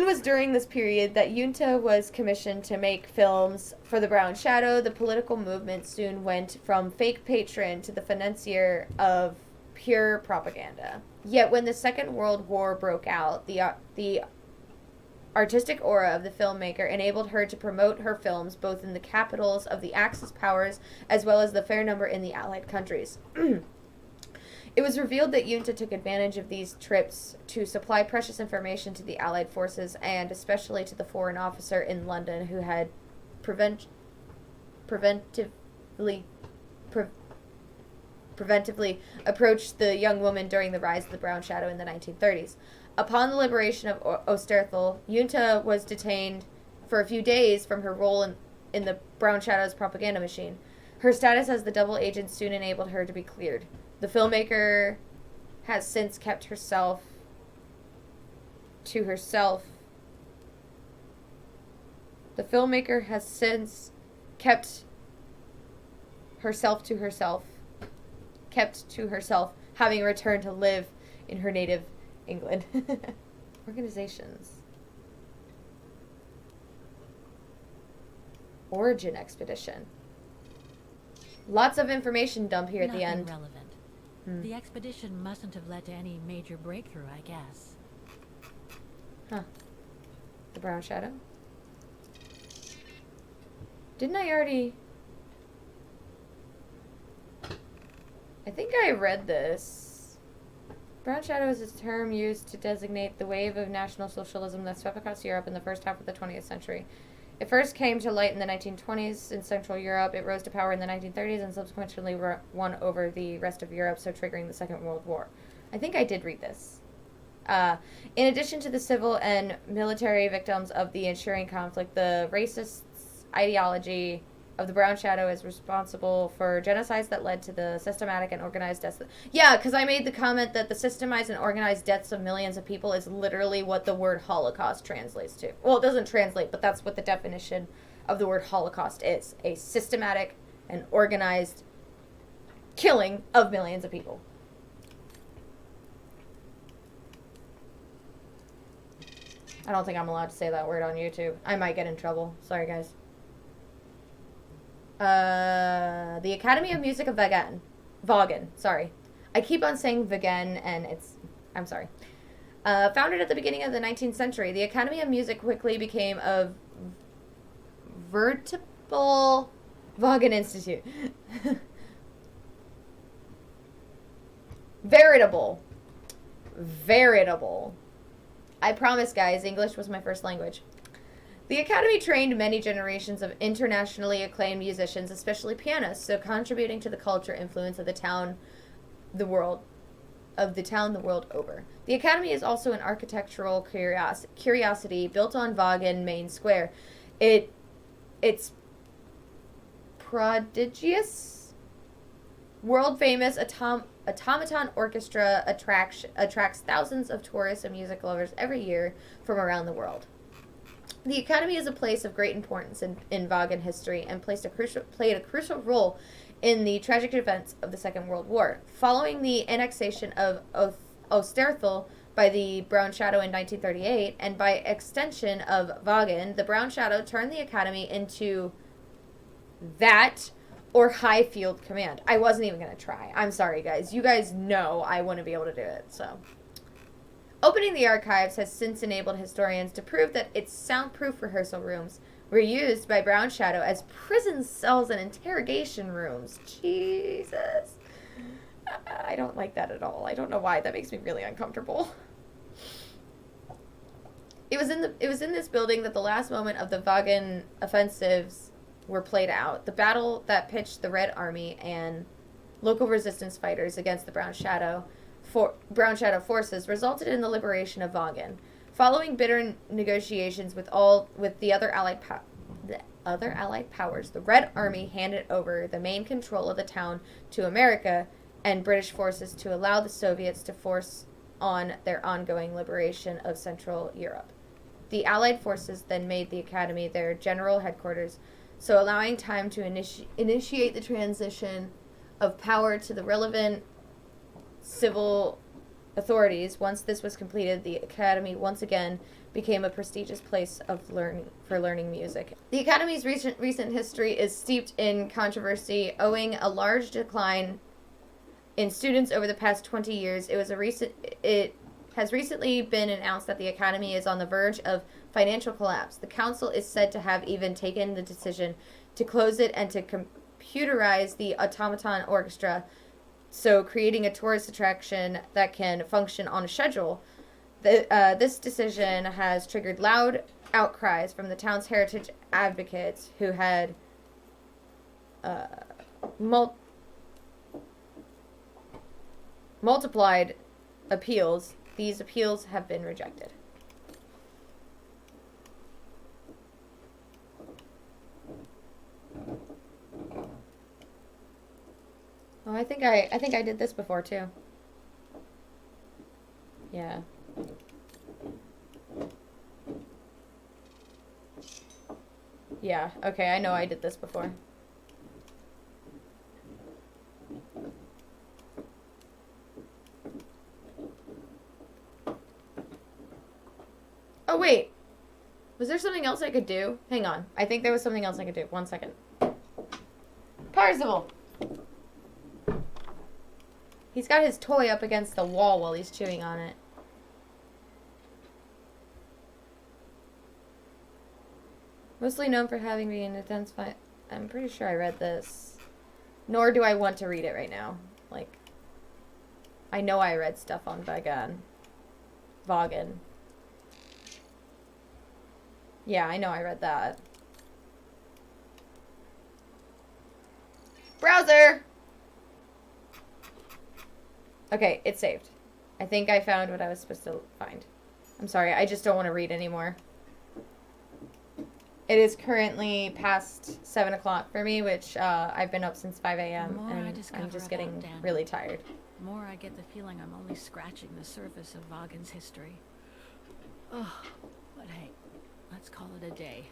was during this period that Junta was commissioned to make films for the Brown Shadow. The political movement soon went from fake patron to the financier of pure propaganda. Yet when the Second World War broke out, the artistic aura of the filmmaker enabled her to promote her films both in the capitals of the Axis powers as well as the fair number in the Allied countries. It was revealed that Junta took advantage of these trips to supply precious information to the Allied forces and especially to the foreign officer in London who had preventively approached the young woman during the rise of the Brown Shadow in the 1930s. Upon the liberation of Osterthal, Junta was detained for a few days from her role in the Brown Shadow's propaganda machine. Her status as the double agent soon enabled her to be cleared. The filmmaker has since kept herself to herself. The filmmaker has since kept herself to herself, kept to herself, having returned to live in her native England. Organizations. Origin expedition. Lots of information dump here at the end. Relevant. The expedition mustn't have led to any major breakthrough, I guess. Huh. The Brown Shadow? Didn't I already... I think I read this. Brown Shadow is a term used to designate the wave of National Socialism that swept across Europe in the first half of the 20th century. It first came to light in the 1920s in Central Europe. It rose to power in the 1930s and subsequently won over the rest of Europe, so triggering the Second World War. I think I did read this. In addition to the civil and military victims of the ensuing conflict, the racist ideology of the Brown Shadow is responsible for genocides that led to the systematic and organized deaths. Yeah, because I made the comment that the systemized and organized deaths of millions of people is literally what the word Holocaust translates to. Well, it doesn't translate, but that's what the definition of the word Holocaust is. A systematic and organized killing of millions of people. I don't think I'm allowed to say that word on YouTube. I might get in trouble. Sorry, guys. The Academy of Music of Vaughan, sorry. I keep on saying Vaughan, and I'm sorry. Founded at the beginning of the 19th century, the Academy of Music quickly became a veritable Vaughan Institute. Veritable. I promise, guys, English was my first language. The Academy trained many generations of internationally acclaimed musicians, especially pianists, so contributing to the culture influence of the town the world over. The Academy is also an architectural curiosity built on Vaughan Main Square. It's prodigious, world-famous automaton orchestra attracts thousands of tourists and music lovers every year from around the world. The Academy is a place of great importance in Vaughan history and played a crucial role in the tragic events of the Second World War. Following the annexation of Osterthal by the Brown Shadow in 1938, and by extension of Vaughan, the Brown Shadow turned the Academy into that or High Field Command. I wasn't even going to try. I'm sorry, guys. You guys know I wouldn't be able to do it, so... Opening the archives has since enabled historians to prove that its soundproof rehearsal rooms were used by Brown Shadow as prison cells and interrogation rooms. Jesus. I don't like that at all. I don't know why. That makes me really uncomfortable. It was in this building that the last moment of the Vaughan offensives were played out. The battle that pitched the Red Army and local resistance fighters against the Brown Shadow forces resulted in the liberation of Vaughan. Following bitter negotiations with the other Allied powers, the Red Army handed over the main control of the town to America and British forces to allow the Soviets to force on their ongoing liberation of Central Europe. The Allied forces then made the Academy their general headquarters, so allowing time to initiate the transition of power to the relevant civil authorities. Once this was completed, the Academy once again became a prestigious place of learning music. The Academy's recent history is steeped in controversy, owing a large decline in students over the past 20 years. It has recently been announced that the Academy is on the verge of financial collapse. The council is said to have even taken the decision to close it and to computerize the automaton orchestra, so creating a tourist attraction that can function on a schedule. This decision has triggered loud outcries from the town's heritage advocates, who had multiplied appeals. These appeals have been rejected. Oh, I think I did this before too. Yeah. Yeah, okay, I know I did this before. Oh, wait. Was there something else I could do? Hang on. I think there was something else I could do. 1 second. Parzival! He's got his toy up against the wall while he's chewing on it. Mostly known for having been an intense fight. I'm pretty sure I read this. Nor do I want to read it right now. Like, I know I read stuff on Vaughan. Yeah, I know I read that. Browser! Okay, it's saved. I think I found what I was supposed to find. I'm sorry, I just don't want to read anymore. It is currently past 7 o'clock for me, which I've been up since 5 a.m. and I'm just getting really tired. The more I get the feeling I'm only scratching the surface of Vaughan's history. Oh, but hey, let's call it a day.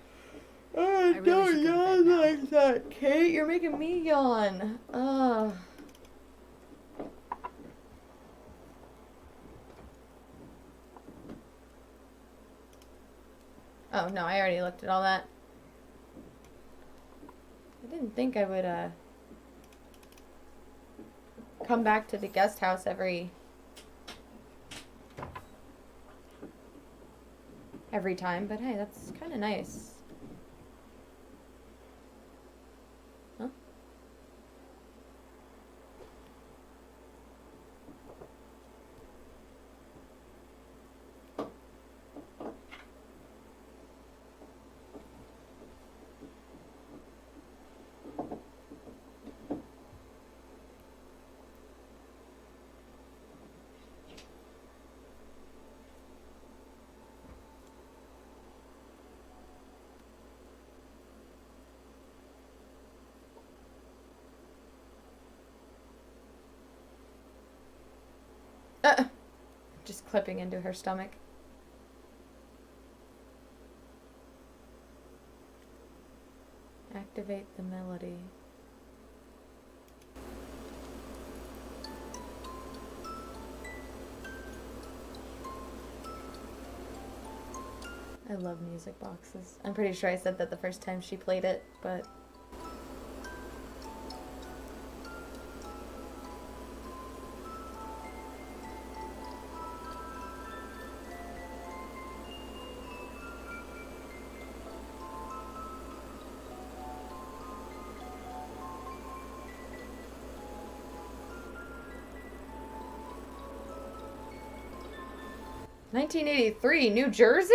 Oh, really don't yawn like that, Kate. You're making me yawn. Ugh. Oh, no, I already looked at all that. I didn't think I would, come back to the guest house every time, but hey, that's kind of nice. Huh? Just clipping into her stomach. Activate the melody. I love music boxes. I'm pretty sure I said that the first time she played it, but... ...1983, New Jersey?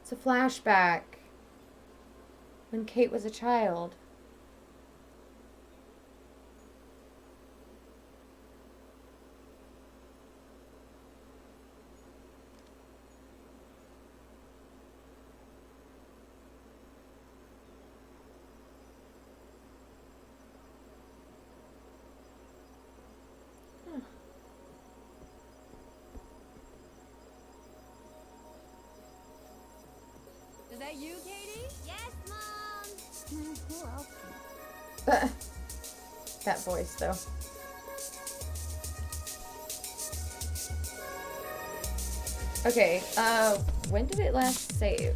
It's a flashback. When Kate was a child. Is that you, Katie? Yes, Mom! Who else? That voice, though. Okay, when did it last save?